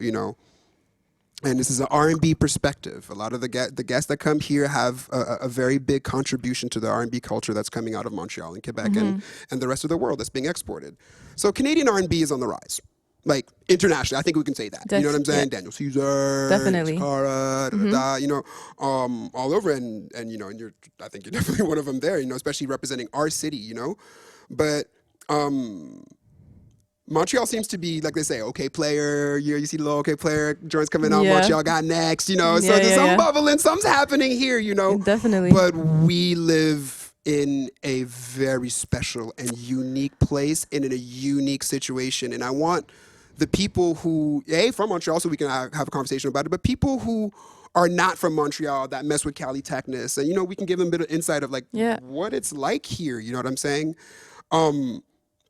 And this is an R&B perspective. A lot of the guests that come here have a very big contribution to the R&B culture that's coming out of Montreal and Quebec and the rest of the world that's being exported. So Canadian R&B is on the rise, like internationally. I think we can say that. You know what I'm saying? Yeah. Daniel Caesar, definitely, Cara, all over, and I think you're definitely one of them there. Especially representing our city. But. Montreal seems to be, like they say, okay player. You see the little okay player joints coming out. Montreal got next, So there's some bubbling, something's happening here, Definitely. But we live in a very special and unique place and in a unique situation. And I want the people who, from Montreal, so we can have a conversation about it, but people who are not from Montreal that mess with Kallitechnis, and, we can give them a bit of insight of what it's like here. You know what I'm saying?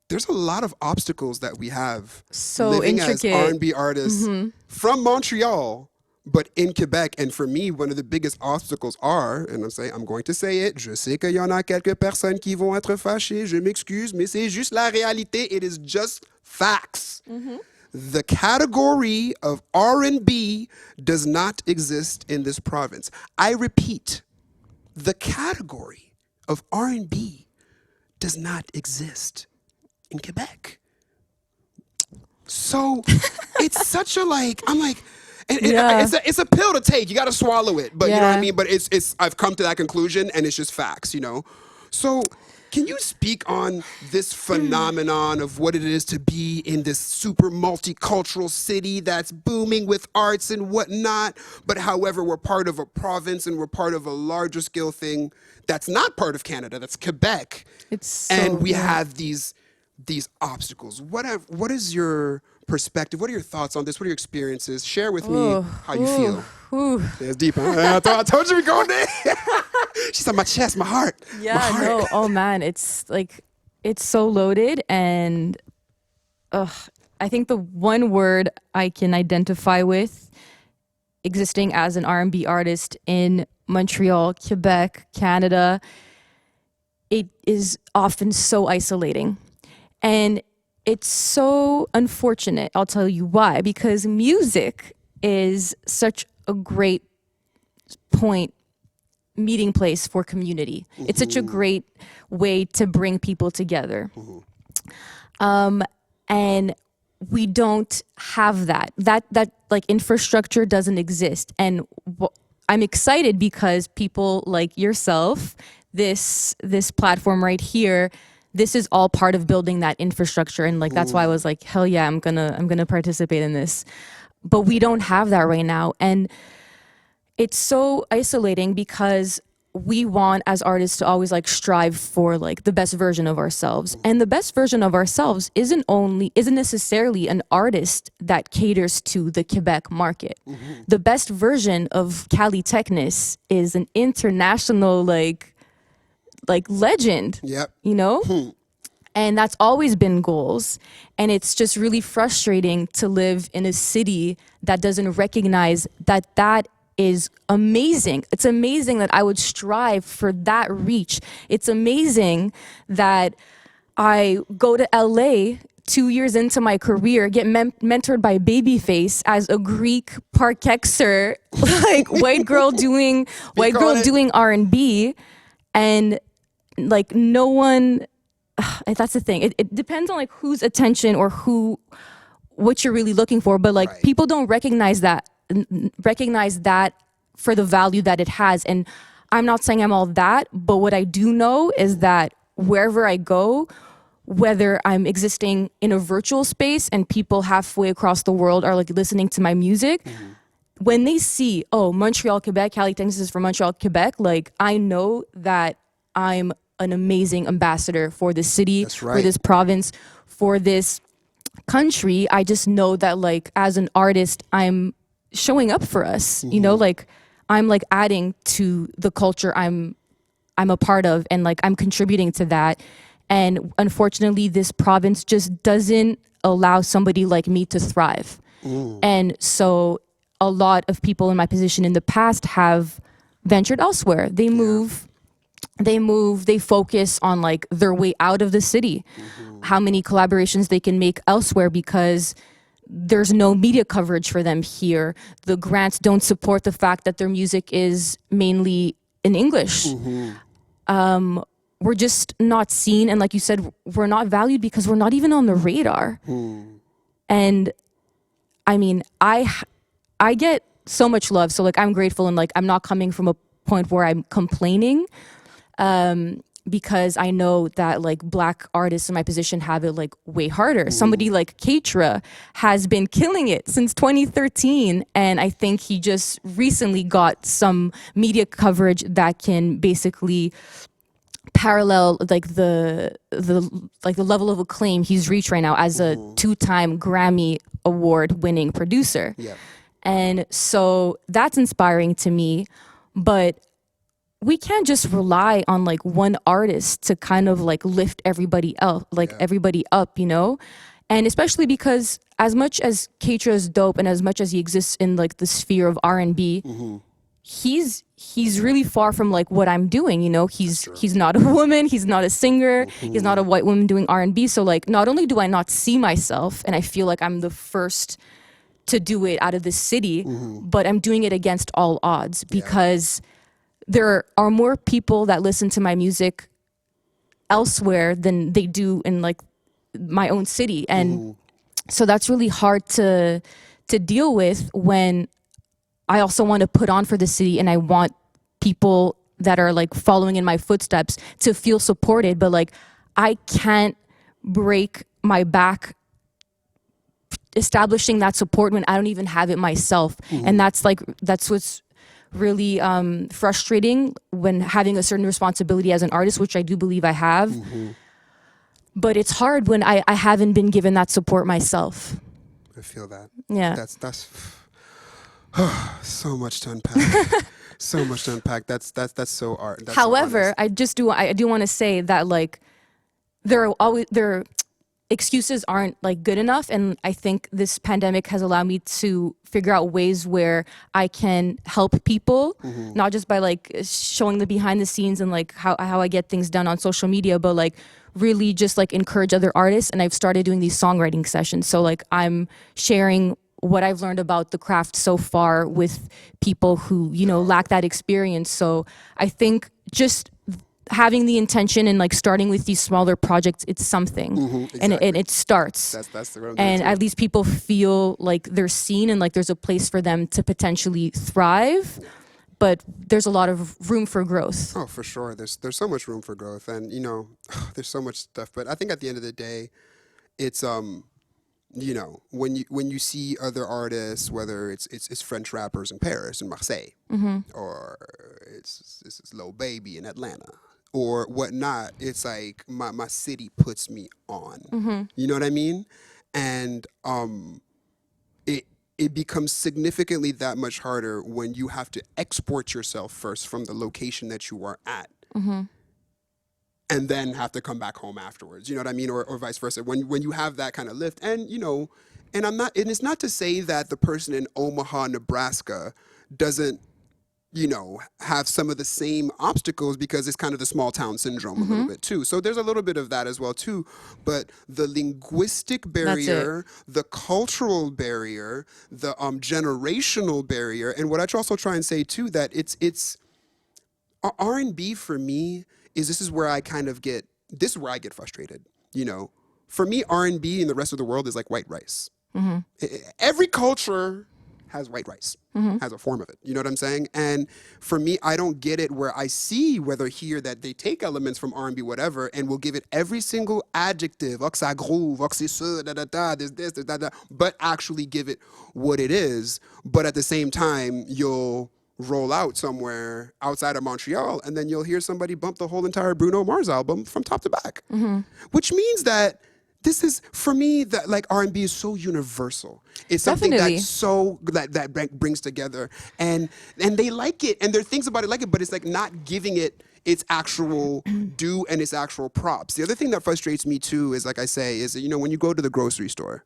There's a lot of obstacles that we have living intricate. as R&B artists from Montreal, but in Quebec. And for me, one of the biggest obstacles are, and I'm going to say it, je sais qu'il y en a quelques personnes qui vont être fâchées, je m'excuse, mais c'est juste la réalité. It is just facts. The category of R&B does not exist in this province. I repeat, the category of R&B does not exist in Quebec. So it's such a it's a pill to take. You got to swallow it, but you know what I mean? But it's I've come to that conclusion, and it's just facts, So can you speak on this phenomenon of what it is to be in this super multicultural city that's booming with arts and whatnot, but however, we're part of a province and we're part of a larger scale thing that's not part of Canada, that's Quebec. And we have these obstacles. What is your perspective? What are your thoughts on this? What are your experiences? Share with me how you feel. It's deep, huh? I told you we're going there. She's on my chest, my heart. Yeah, my heart. No. Oh man, it's so loaded, and I think the one word I can identify with existing as an R&B artist in Montreal, Quebec, Canada, it is often so isolating. And it's so unfortunate. I'll tell you why. Because music is such a great meeting place for community. It's such a great way to bring people together. And we don't have that. That like infrastructure doesn't exist. And I'm excited because people like yourself, this platform right here, this is all part of building that infrastructure. And like, that's why I was like, hell yeah, I'm gonna participate in this. But we don't have that right now. And it's so isolating because we want as artists to always like strive for like the best version of ourselves. And the best version of ourselves isn't necessarily an artist that caters to the Quebec market. The best version of Kallitechnis is an international like legend, Yep. you know? And that's always been goals. And it's just really frustrating to live in a city that doesn't recognize that that is amazing. It's amazing that I would strive for that reach. It's amazing that I go to LA 2 years into my career, get mentored by Babyface as a Greek parkexer, like white girl doing R&B, and like no one. That's the thing. It depends on like whose attention or what you're really looking for, but like Right. people don't recognize that for the value that it has. And I'm not saying I'm all that, but what I do know is that wherever I go, whether I'm existing in a virtual space and people halfway across the world are like listening to my music, when they see, oh, Montreal, Quebec, Kallitechnis is from Montreal, Quebec, like I know that I'm an amazing ambassador for this city, That's right. for this province, for this country. I just know that like as an artist, I'm showing up for us, you know, like I'm like adding to the culture I'm a part of, and like I'm contributing to that. And unfortunately, this province just doesn't allow somebody like me to thrive. And so a lot of people in my position in the past have ventured elsewhere. They move, they focus on like their way out of the city, how many collaborations they can make elsewhere because there's no media coverage for them here. The grants don't support the fact that their music is mainly in English. We're just not seen, and like you said, we're not valued because we're not even on the radar. And I mean, I get so much love, so like I'm grateful, and like I'm not coming from a point where I'm complaining, because I know that like Black artists in my position have it like way harder. Somebody like Keitra has been killing it since 2013, and I think he just recently got some media coverage that can basically parallel like the level of acclaim he's reached right now as a 2-time Grammy award winning producer. Yep. And so that's inspiring to me, but we can't just rely on like one artist to kind of like lift everybody else, like everybody up, you know? And especially because as much as Keitra is dope and as much as he exists in like the sphere of R&B, he's really far from like what I'm doing, you know? He's not a woman, he's not a singer, he's not a white woman doing R&B. So like not only do I not see myself and I feel like I'm the first to do it out of this city, but I'm doing it against all odds because there are more people that listen to my music elsewhere than they do in like my own city. And so that's really hard to deal with when I also want to put on for the city and I want people that are like following in my footsteps to feel supported, but like I can't break my back establishing that support when I don't even have it myself. And that's what's really frustrating when having a certain responsibility as an artist, which I do believe I have. But it's hard when I haven't been given that support myself. I feel that. Yeah. That's so much to unpack. So much to unpack. That's so art. That's so However, honest. I do want to say that like there excuses aren't like good enough, and I think this pandemic has allowed me to figure out ways where I can help people, not just by like showing the behind the scenes and like how I get things done on social media, but like really just like encourage other artists. And I've started doing these songwriting sessions, so like I'm sharing what I've learned about the craft so far with people who, you know, lack that experience. So I think just having the intention and like starting with these smaller projects, it's something. And it starts. That's the road. And at least people feel like they're seen and like there's a place for them to potentially thrive. But there's a lot of room for growth. Oh, for sure. There's so much room for growth, and you know, there's so much stuff. But I think at the end of the day, it's you know, when you see other artists, whether it's French rappers in Paris and Marseille, or it's Lil Baby in Atlanta or whatnot, it's like my city puts me on. You know what I mean? And it it becomes significantly that much harder when you have to export yourself first from the location that you are at and then have to come back home afterwards. You know what I mean? Or vice versa. When you have that kind of lift, and you know, and it's not to say that the person in Omaha, Nebraska doesn't, you know, have some of the same obstacles because it's kind of the small town syndrome a little bit too. So there's a little bit of that as well too. But the linguistic barrier, the cultural barrier, the generational barrier, and what I also try and say too, that it's R&B for me is this is where I get frustrated. You know, for me, R&B in the rest of the world is like white rice. Every culture has white rice, has a form of it. You know what I'm saying? And for me, I don't get it where I see whether here that they take elements from R&B, whatever, and will give it every single adjective, oh, ça groove, oh, c'est ça, da da da, this, da da, but actually give it what it is. But at the same time, you'll roll out somewhere outside of Montreal, and then you'll hear somebody bump the whole entire Bruno Mars album from top to back, which means that this is, for me, that like R&B is so universal. It's something that's so that brings together, and they like it, and there are things about it like it, but it's like not giving it its actual due and its actual props. The other thing that frustrates me too is, like I say, is that, you know, when you go to the grocery store,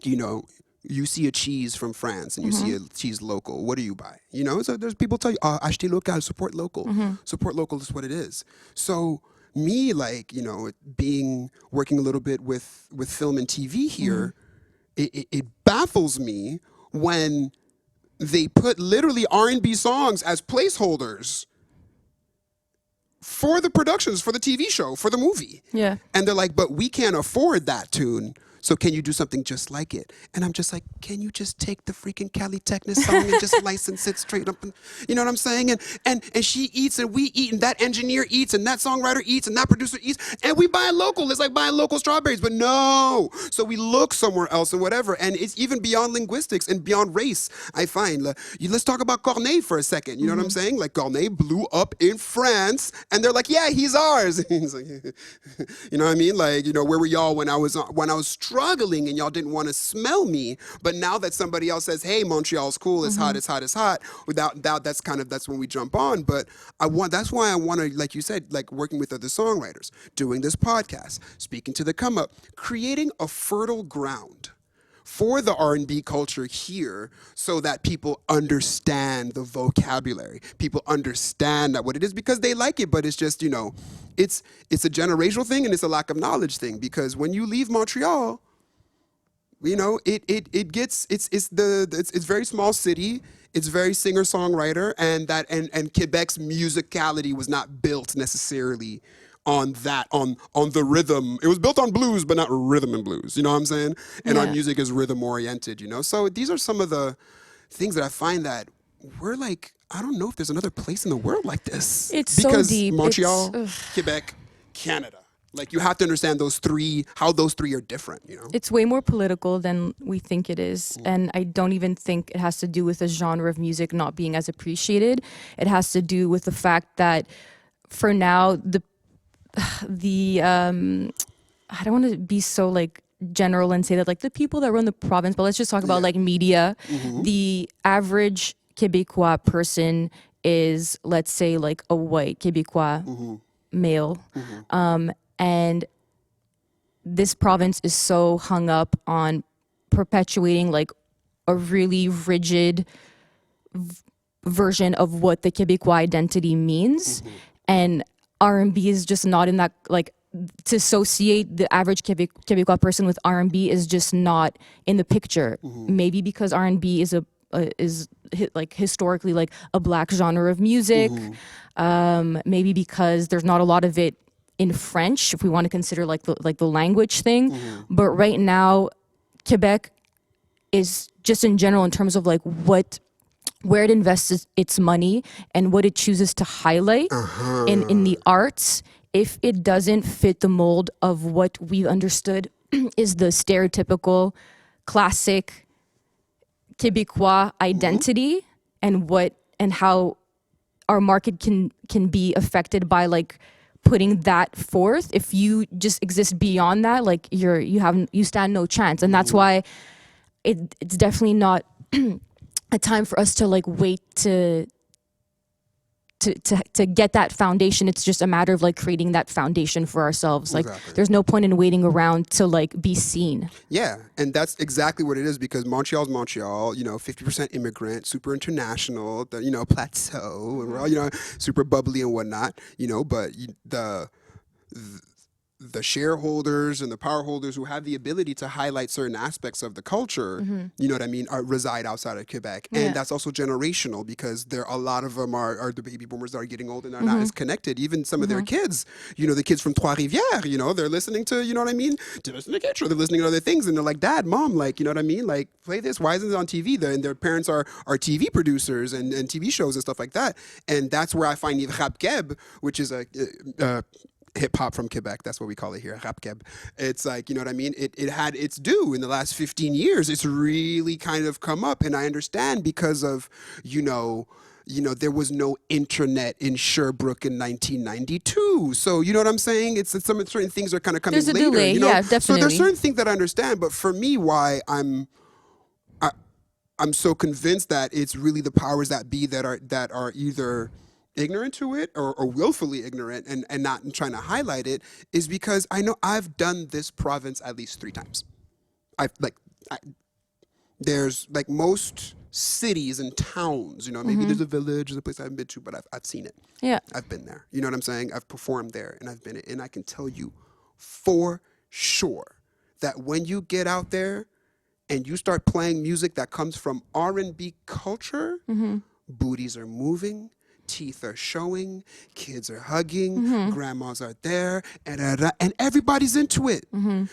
you know, you see a cheese from France and you see a cheese local. What do you buy? You know, so there's people tell you, acheter local, support local. Support local is what it is. So me, like, you know, working a little bit with film and TV here, it baffles me when they put literally R&B songs as placeholders for the productions, for the TV show, for the movie. Yeah. And they're like, but we can't afford that tune. So can you do something just like it? And I'm just like, can you just take the freaking Kallitechnis song and just license it straight up? And, you know what I'm saying? And she eats and we eat and that engineer eats and that songwriter eats and that producer eats and we buy local. It's like buying local strawberries, but no. So we look somewhere else and whatever. And it's even beyond linguistics and beyond race, I find. Let's talk about Corneille for a second. You know what I'm saying? Like Corneille blew up in France and they're like, yeah, he's ours. He's like, you know what I mean? Like, you know, where were y'all when I was struggling and y'all didn't want to smell me, but now that somebody else says, hey, Montreal's cool, it's hot, it's hot, it's hot, without doubt, that's when we jump on. But that's why I want to, like you said, like working with other songwriters, doing this podcast, speaking to the come up, creating a fertile ground for the R&B culture here so that people understand the vocabulary. People understand that what it is because they like it, but it's just, you know, it's a generational thing and it's a lack of knowledge thing because when you leave Montreal, you know, it's very small city. It's very singer-songwriter, and Quebec's musicality was not built necessarily on the rhythm. It was built on blues, but not rhythm and blues. You know what I'm saying? And our music is rhythm oriented. You know, so these are some of the things that I find that we're like, I don't know if there's another place in the world like this. It's because so deep. Montreal, Quebec, Canada. Like you have to understand how those three are different, you know? It's way more political than we think it is. And I don't even think it has to do with the genre of music not being as appreciated. It has to do with the fact that for now, I don't want to be so like general and say that like the people that run the province, but let's just talk about like media. The average Quebecois person is, let's say, like a white Quebecois male. And this province is so hung up on perpetuating like a really rigid version of what the Quebecois identity means. And R&B is just not in that, like, to associate the average Quebecois person with R&B is just not in the picture. Maybe because R&B is like historically like a black genre of music. Maybe because there's not a lot of it in French, if we want to consider like the language thing. But right now, Quebec is just in general in terms of like where it invests its money and what it chooses to highlight in the arts. If it doesn't fit the mold of what we've understood is the stereotypical classic Quebecois identity, and how our market can be affected by like putting that forth. If you just exist beyond that, like you stand no chance. And that's why it's definitely not a time for us to like wait to get that foundation. It's just a matter of like creating that foundation for ourselves. Like there's no point in waiting around to like be seen. Yeah, and that's exactly what it is, because Montreal's Montreal, 50% immigrant, super international, the, plateau, and we're all, super bubbly and whatnot, but the shareholders and the power holders who have the ability to highlight certain aspects of the culture, you know what I mean, reside outside of Quebec. And that's also generational, because a lot of them are the baby boomers that are getting old and are not as connected. Even some of their kids, the kids from Trois-Rivières, they're listening to, you know what I mean, to listen to Ketchup, they're listening to other things, and they're like, Dad, Mom, like, you know what I mean, like, play this, why isn't it on TV? And their parents are TV producers and TV shows and stuff like that. And that's where I find Rap Keb, which is a hip hop from Quebec. That's what we call it here, rap keb. It's like, you know what I mean? It had its due in the last 15 years. It's really kind of come up, and I understand because of, there was no internet in Sherbrooke in 1992. So, you know what I'm saying? It's some certain things are kind of coming later. There's a delay, yeah, definitely. So there's certain things that I understand, but for me, why I'm so convinced that it's really the powers that be that are either ignorant to it or willfully ignorant and not trying to highlight it, is because I know I've done this province at least 3 times. There's like most cities and towns, maybe there's a village, there's a place I haven't been to, but I've seen it. Yeah. I've been there. You know what I'm saying? I've performed there, and I've been, and I can tell you for sure that when you get out there and you start playing music that comes from R&B culture, booties are moving, teeth are showing, kids are hugging, grandmas are there, and everybody's into it.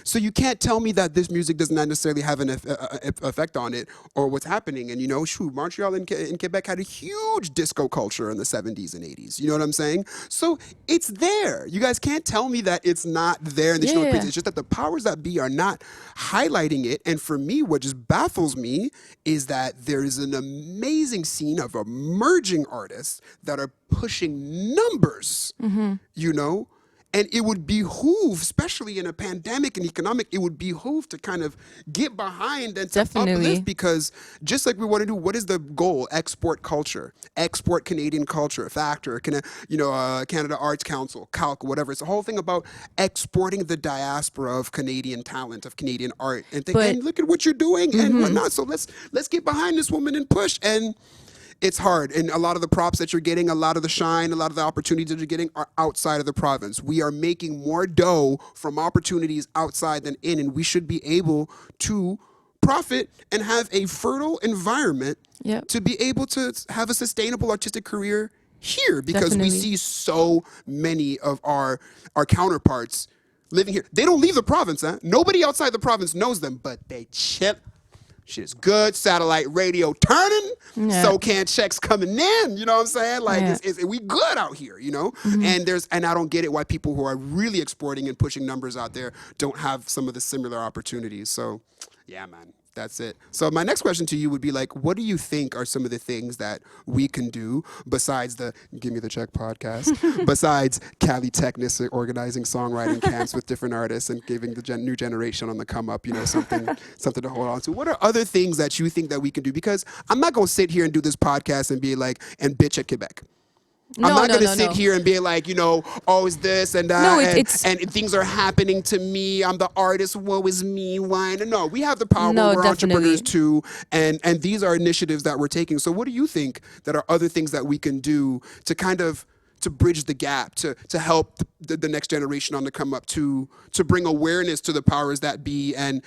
So you can't tell me that this music does not necessarily have an effect on it or what's happening. And Montreal and Quebec had a huge disco culture in the 70s and 80s. You know what I'm saying? So it's there. You guys can't tell me that it's not there and they should It's just that the powers that be are not highlighting it. And for me, what just baffles me is that there is an amazing scene of emerging artists that are pushing numbers, and it would behoove, especially in a pandemic and economic, it would behoove to kind of get behind and to uplift, because just like we want to do, what is the goal? Export culture, export Canadian culture, Factor, Canada Arts Council, Calc, whatever. It's the whole thing about exporting the diaspora of Canadian talent, of Canadian art, and thinking, look at what you're doing and whatnot. So let's get behind this woman and push. And it's hard, and a lot of the props that you're getting, a lot of the shine, a lot of the opportunities that you're getting are outside of the province. We are making more dough from opportunities outside than in, and we should be able to profit and have a fertile environment to be able to have a sustainable artistic career here, because we see so many of our counterparts living here. They don't leave the province, huh? Nobody outside the province knows them, but they chill. Shit's good, satellite radio turning, so can checks coming in, you know what I'm saying? Like, we good out here, And I don't get it why people who are really exporting and pushing numbers out there don't have some of the similar opportunities. So, yeah, man. That's it. So my next question to you would be like, what do you think are some of the things that we can do besides the Gimme the Check podcast, besides Kallitechnis organizing songwriting camps with different artists and giving the new generation on the come up, something to hold on to? What are other things that you think that we can do? Because I'm not going to sit here and do this podcast and be like, and bitch at Quebec. I'm not going to sit here and be like, oh, it's this and that, and things are happening to me. I'm the artist. Woe is me. Why? No, we have the power. We're entrepreneurs too, and these are initiatives that we're taking. So what do you think that are other things that we can do to kind of to bridge the gap, to help the next generation on the come up, to bring awareness to the powers that be, and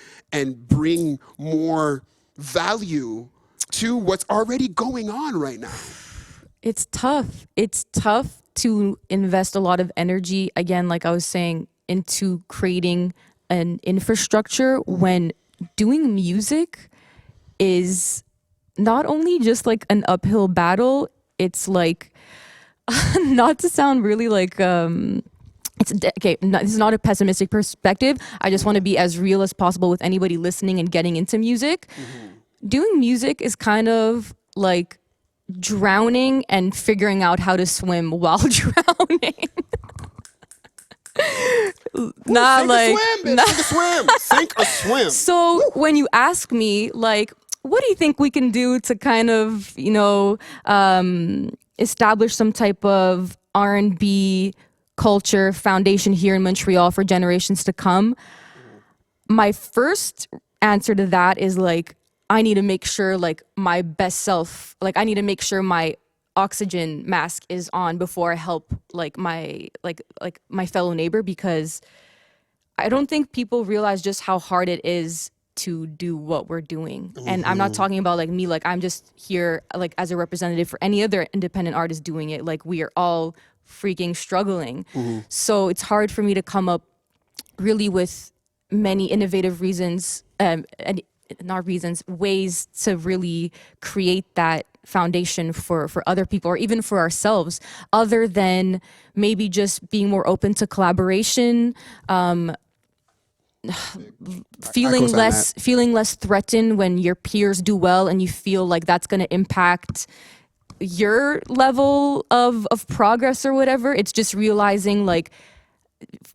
bring more value to what's already going on right now? It's tough. It's tough to invest a lot of energy, again, like I was saying, into creating an infrastructure when doing music is not only just like an uphill battle, it's like, not to sound really like okay, this is not a pessimistic perspective. I just want to be as real as possible with anybody listening and getting into music. Doing music is kind of like drowning and figuring out how to swim while drowning. Nah, sink like or swim, bitch. Sink or swim. Sink or swim. So when you ask me, like, what do you think we can do to kind of, establish some type of R&B culture foundation here in Montreal for generations to come? My first answer to that is like, I need to make sure like my best self, like I need to make sure my oxygen mask is on before I help like my fellow neighbor, because I don't think people realize just how hard it is to do what we're doing. And I'm not talking about like me, like I'm just here like as a representative for any other independent artist doing it. Like we are all freaking struggling. So it's hard for me to come up really with many innovative reasons, and not reasons, ways to really create that foundation for other people or even for ourselves, other than maybe just being more open to collaboration, feeling less threatened when your peers do well and you feel like that's going to impact your level of progress or whatever. It's just realizing like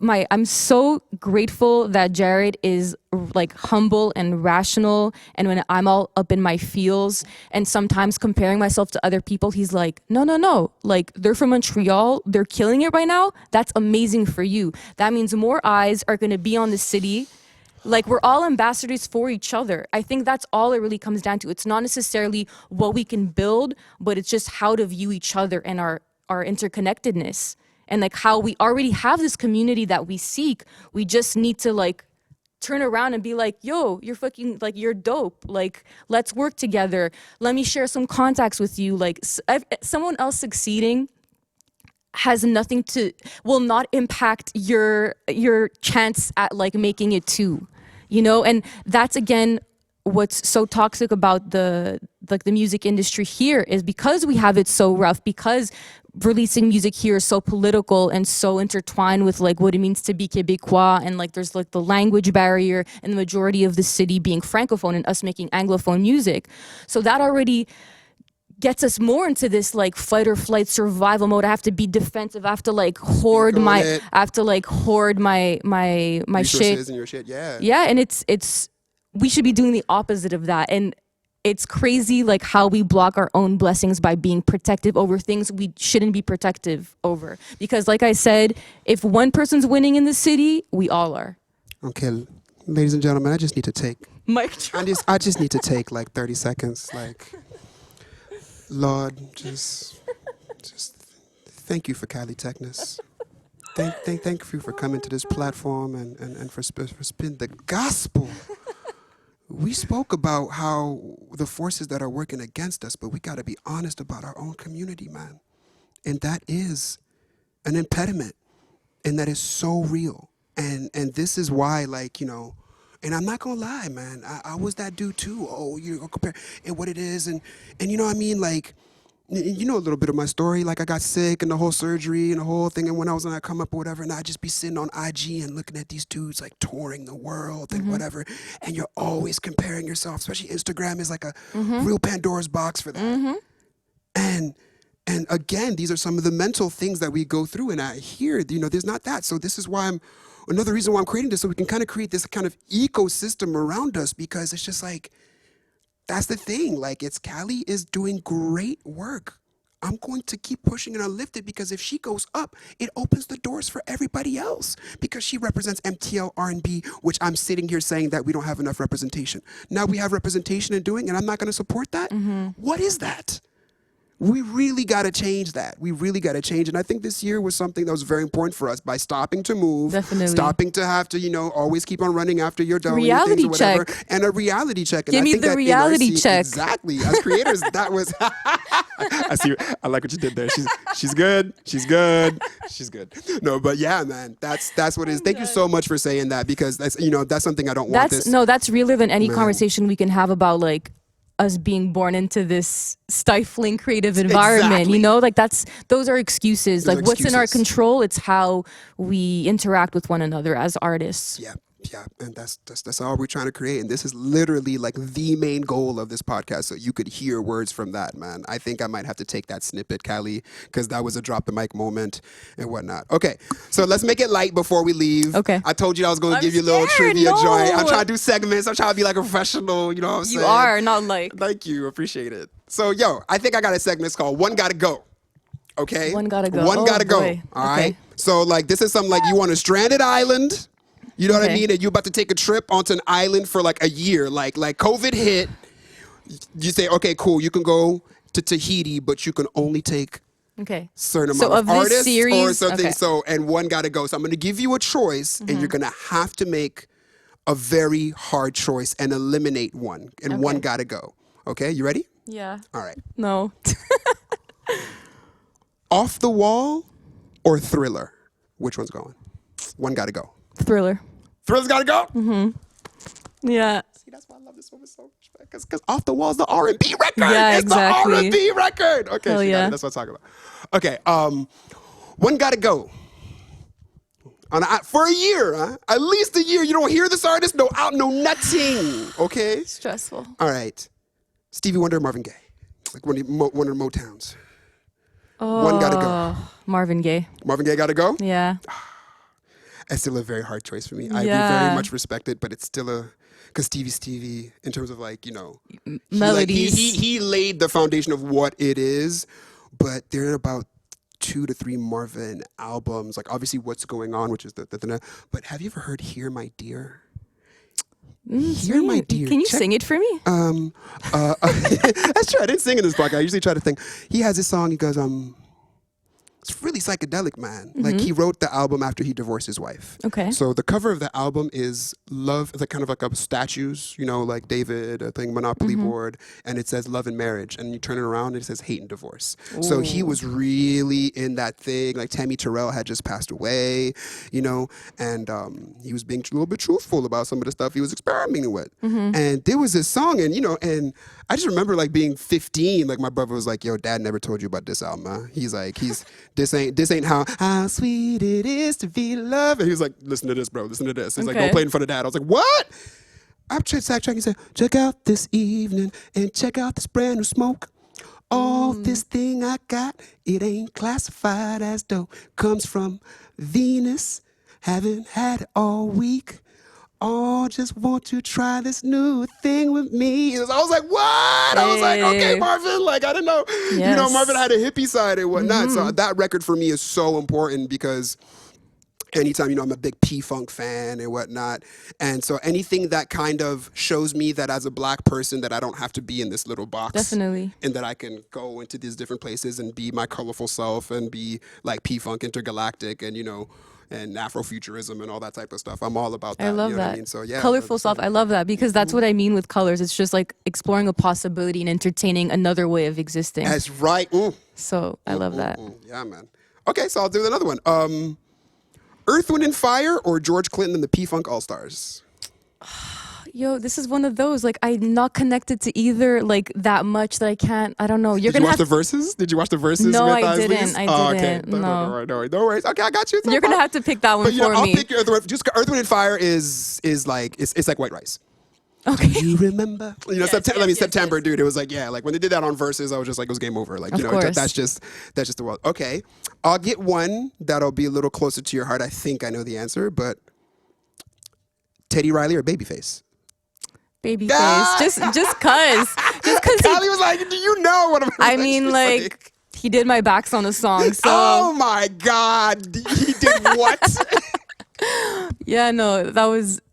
I'm so grateful that Jared is like humble and rational, and when I'm all up in my feels and sometimes comparing myself to other people, he's like, no, like they're from Montreal, they're killing it right now. That's amazing for you. That means more eyes are going to be on the city. Like we're all ambassadors for each other. I think that's all it really comes down to. It's not necessarily what we can build, but it's just how to view each other and our interconnectedness. And like how we already have this community that we seek. We just need to like turn around and be like, yo, you're fucking, like, you're dope. Like, let's work together. Let me share some contacts with you. Like someone else succeeding has nothing to, will not impact your chance at like making it too, And that's again, what's so toxic about the music industry here is because we have it so rough, because releasing music here is so political and so intertwined with like what it means to be Quebecois, and like there's like the language barrier and the majority of the city being francophone and us making anglophone music. So that already gets us more into this like fight or flight survival mode. I have to be defensive. I have to like hoard my Resources shit. and your shit, yeah. Yeah, and it's we should be doing the opposite of that. And it's crazy like how we block our own blessings by being protective over things we shouldn't be protective over. Because like I said, if one person's winning in the city, we all are. Okay, ladies and gentlemen, I just need to take Mic drop. I just need to take like 30 seconds. Like, Lord, just thank you for Kallitechnis. Thank you for coming to this platform and for spinning the gospel. We spoke about how the forces that are working against us, but we got to be honest about our own community, man. And that is an impediment, and that is so real. And this is why, like, and I'm not gonna lie, man, I was that dude too. Oh, you compare and what it is, and what I mean, like, you know a little bit of my story. Like I got sick and the whole surgery and the whole thing, and when I was on that come up or whatever, and I'd just be sitting on IG and looking at these dudes like touring the world and whatever, and you're always comparing yourself. Especially Instagram is like a real Pandora's box for that. And again, these are some of the mental things that we go through, and I hear, there's not that. So this is why another reason why I'm creating this, so we can kind of create this kind of ecosystem around us, because it's just like, that's the thing. Like, Callie is doing great work. I'm going to keep pushing and uplift it, because if she goes up, it opens the doors for everybody else, because she represents MTL R&B, which I'm sitting here saying that we don't have enough representation. Now we have representation in doing, and I'm not going to support that. What is that? We really got to change that. We really got to change. And I think this year was something that was very important for us, by stopping to move, Definitely. stopping to have to, always keep on running after your dough Reality or whatever, check. and a reality check. And Give I me think the that in reality RC, check. Exactly. As creators, that was, I see. I like what you did there. She's good. She's good. She's good. No, but yeah, man, that's what it is. Thank you so much for saying that, because that's, that's something I don't want this. No, that's realer than any conversation we can have about like us being born into this stifling creative environment. You know, like those are excuses. Those like are what's in our excuses. control? It's how we interact with one another as artists. Yeah, yeah, and that's all we're trying to create. And this is literally like the main goal of this podcast, so you could hear words from that, man. I think I might have to take that snippet, Callie, because that was a drop the mic moment and whatnot. Okay, so let's make it light before we leave. Okay. I told you I was going to I'm give you a little scared, trivia no. joint. I'm trying to do segments. I'm trying to be like a professional. You know what I'm saying? You are not like. Thank you, appreciate it. So, yo, I think I got a segment. It's called One Gotta Go. Okay. One gotta go. One Oh, gotta go. boy. All Okay. right. So like this is something like you on a stranded island. You know what I Okay. mean? And you're about to take a trip onto an island for like a year. Like COVID hit. You say, okay, cool. You can go to Tahiti, but you can only take Okay. certain So amount of of this artists series, or something. okay. So and one gotta go. So I'm gonna give you a choice, and you're gonna have to make a very hard choice and eliminate one, and one Okay. gotta go. Okay, you ready? Yeah. All right. No. Off the Wall or Thriller? Which one's going? One gotta go. Thriller. Thriller's gotta go. Yeah. See, that's why I love this woman so much, because Off the Wall is the R&B record. Yeah, it's exactly. the R&B record. Okay, Hell she got yeah. it. That's what I'm talking about. Okay, one gotta go. For a year, huh? At least a year. You don't hear this artist, no out, no nothing. Okay. Stressful. All right. Stevie Wonder, Marvin Gaye, like one of the Motowns. Oh, One gotta go. Marvin Gaye. Marvin Gaye gotta go. Yeah. It's still a very hard choice for me. I Yeah. very much respect it, but it's still because Stevie, in terms of like, you know, Melodies. he laid the foundation of what it is, but there are about 2 to 3 Marvin albums, like obviously What's Going On, which is but have you ever heard Hear My Dear? Hear My Dear. Can you Check- sing it for me? That's true. I didn't sing in this podcast. I usually try to think. He has this song. He goes, it's really psychedelic, man. Like he wrote the album after he divorced his wife. Okay. So the cover of the album is love, like kind of like a statues, you know, like David, I think Monopoly board, and it says love and marriage, and you turn it around and it says hate and divorce. So he was really in that thing. Like Tammy Terrell had just passed away, you know, and he was being a little bit truthful about some of the stuff he was experimenting with. And there was this song, and you know, and I just remember like being 15, like my brother was like, "Yo, Dad never told you about this album, huh?" He's like, this ain't how sweet it is to be loved. And he was like, listen to this, bro. Listen to this. He's like, don't play it in front of Dad. I was like, what? I'm track and said, check out this evening and check out this brand new smoke. All this thing I got, it ain't classified as dope. Comes from Venus, haven't had it all week. Oh, just want to try this new thing with me. I was like, what? I was like, okay, Marvin. Like, I didn't know. You know, Yes. Marvin had a hippie side and whatnot. So that record for me is so important because anytime, you know, I'm a big P-Funk fan and whatnot. And so anything that kind of shows me that as a black person that I don't have to be in this little box. Definitely. And that I can go into these different places and be my colorful self and be like P-Funk intergalactic and, you know, and Afrofuturism and all that type of stuff. I'm all about that. I love you know that. What I mean? So yeah. Colorful self. I love that because that's what I mean with colors. It's just like exploring a possibility and entertaining another way of existing. That's right. So I love that. Yeah, man. Okay, so I'll do another one. Earth, Wind, and Fire or George Clinton and the P-Funk All-Stars? Yo, this is one of those. Like I'm not connected to either like that much that I can't. I don't know. Did you watch the verses? Did you watch the verses? No, with I Isleys? didn't. I Oh, didn't. okay. No. No worries. Okay, I got you. You're gonna have to pick that one But, you for know, I'll me. pick your just Earth, Wind, and Fire is like it's like white rice. Okay. Do you remember? You know, Yes, September, yes. dude. It was like, yeah, like when they did that on verses, I was just like, it was game over. Like, you Of know, course. that's just the world. Okay, I'll get one that'll be a little closer to your heart. I think I know the answer, but Teddy Riley or Babyface? Babyface. Ah! Just cause. Just cause Callie was like, do you know what I'm I mean, She's like, he did my backs on the song. So oh my God, he did what? yeah, no,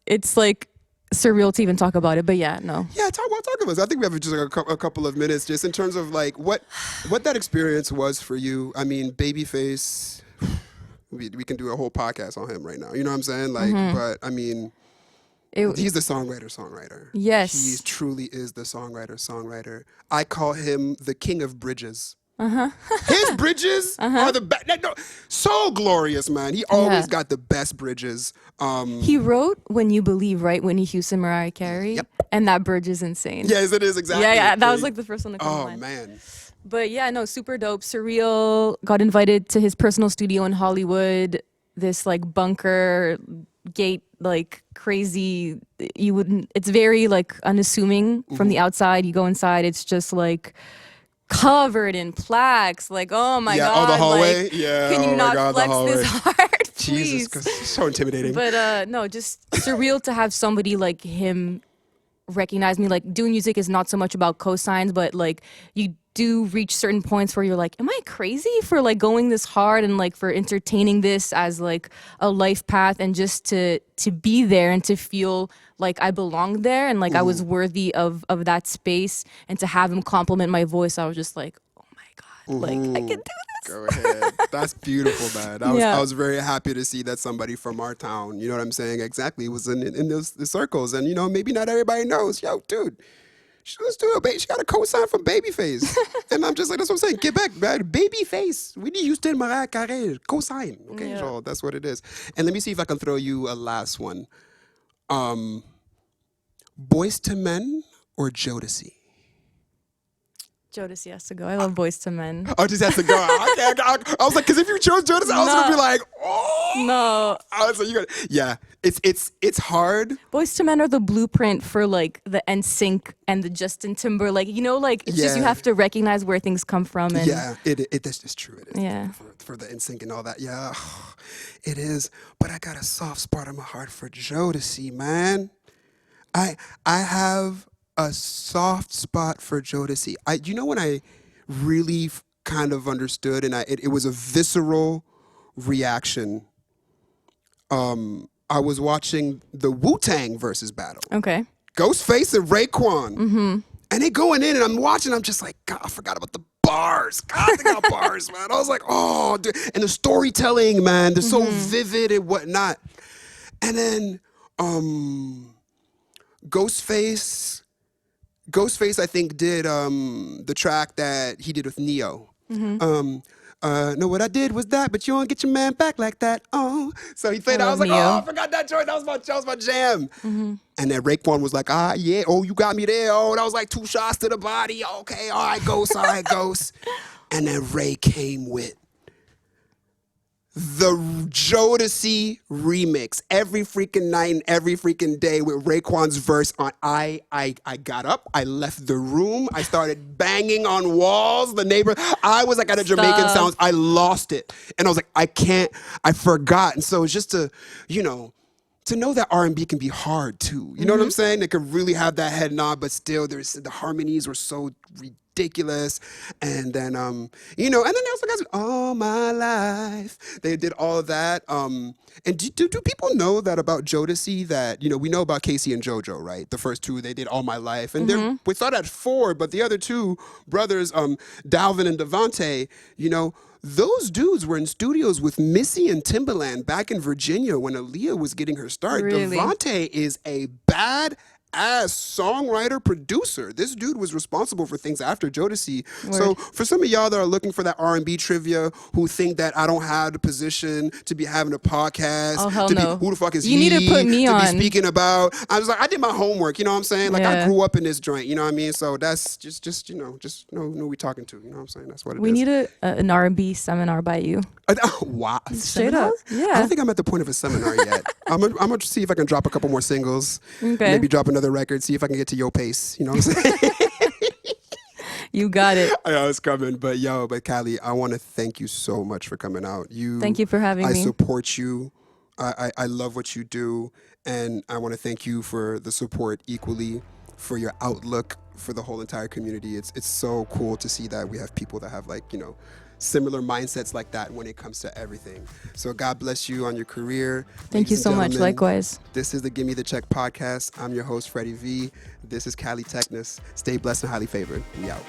it's like surreal to even talk about it. But yeah, no. Yeah, talk about this. I think we have just like a couple of minutes just in terms of like what that experience was for you. I mean, Babyface, we can do a whole podcast on him right now. You know what I'm saying? Like, but I mean, he's the songwriter. Yes. He truly is the songwriter. I call him the king of bridges. His bridges are the best. No, so glorious, man. He always got the best bridges. He wrote "When You Believe," right? Whitney Houston, Mariah Carey. Yep. And that bridge is insane. Yes, it is, exactly. Yeah. That was like the first one to come to mind. Oh, man. But yeah, no, super dope. Surreal got invited to his personal studio in Hollywood. This like bunker gate, like crazy. You wouldn't. It's very like unassuming from the outside. You go inside, it's just like covered in plaques. Like, oh my god. Oh, the hallway. Like, yeah. Can you not God, flex this hard, please? Jesus, 'cause it's so intimidating. But no, just surreal to have somebody like him recognize me. Like, doing music is not so much about cosigns, but like you do reach certain points where you're like, am I crazy for like going this hard and like for entertaining this as like a life path, and just to be there and to feel like I belonged there and like I was worthy of that space, and to have him compliment my voice, I was just like, oh my god, like I can do this. Go ahead. That's beautiful, man. I was very happy to see that somebody from our town, you know what I'm saying, exactly, was in those the circles. And, you know, maybe not everybody knows, yo, dude, she got a cosign from Babyface. And I'm just like, that's what I'm saying, Quebec, man, Babyface. We used to Mariah Carey, cosign. Okay, so that's what it is. And let me see if I can throw you a last one. Boys to Men or Jodeci? Jodeci has to go. I love Boys to Men. Oh, just has to go. I was like, because if you chose Jodeci, I was gonna be like, oh no. I was like, it's hard. Boys to Men are the blueprint for like the NSYNC and the Justin Timberlake. You know, like it's just you have to recognize where things come from. And that's just true. It is. Yeah. For the NSYNC and all that. Yeah, it is. But I got a soft spot in my heart for Jodeci, man. I have a soft spot for Jodeci. You know when I really kind of understood, and it was a visceral reaction. I was watching the Wu-Tang versus battle. Okay. Ghostface and Raekwon. And they going in, and I'm watching. I'm just like, God, I forgot about the bars. God, they got bars, man. I was like, oh, dude. And the storytelling, man, they're so vivid and whatnot. And then Ghostface, I think, did the track that he did with Neo. No, what I did was that, but you don't get your man back like that. Oh, so he played that. I was like, Neo. oh, I forgot that joint. That was my jam. And then Raekwon was like, yeah, oh, you got me there. Oh, that was like 2 shots to the body. Okay, all right, Ghost, all right, Ghost. And then Ray came with the Jodeci remix every freaking night and every freaking day with Raekwon's verse on. I got up, I left the room, I started banging on walls, the neighbor. I was like at a Jamaican Sounds, I lost it. And I was like, I forgot. And so it's just to know that R&B can be hard too. You know what I'm saying? It could really have that head nod, but still the harmonies were so ridiculous. And then and then they also got All My Life. They did all of that. And do people know that about Jodeci, that we know about Casey and JoJo, right? The first two, they did All My Life. And we started at 4, but the other two brothers, Dalvin and Devontae, those dudes were in studios with Missy and Timbaland back in Virginia when Aaliyah was getting her start. Really? Devontae is a bad as songwriter, producer. This dude was responsible for things after Jodeci. Word. So for some of y'all that are looking for that R&B trivia, who think that I don't have the position to be having a podcast, oh, hell no. who the fuck is you he need to put me to on. be speaking about? I was like, I did my homework, you know what I'm saying? Like I Yeah. grew up in this joint, you know what I mean? So that's just know who we talking to, you know what I'm saying? That's what it is. We need an R&B seminar by you. Wow. Straight Seminar? up. Yeah. I don't think I'm at the point of a seminar yet. I'm gonna see if I can drop a couple more singles. Okay. Maybe drop another record, see if I can get to your pace. You know what I'm saying? You got it. I know it's coming. But Callie, I want to thank you so much for coming out. Thank you for having me. I support you. I love what you do. And I want to thank you for the support equally, for your outlook, for the whole entire community. It's so cool to see that we have people that have similar mindsets like that when it comes to everything. So God bless you on your career. Thank you so much. Likewise. This is the Gimme the Check podcast. I'm your host, Fredy V. This is Kallitechnis. Stay blessed and highly favored. We out.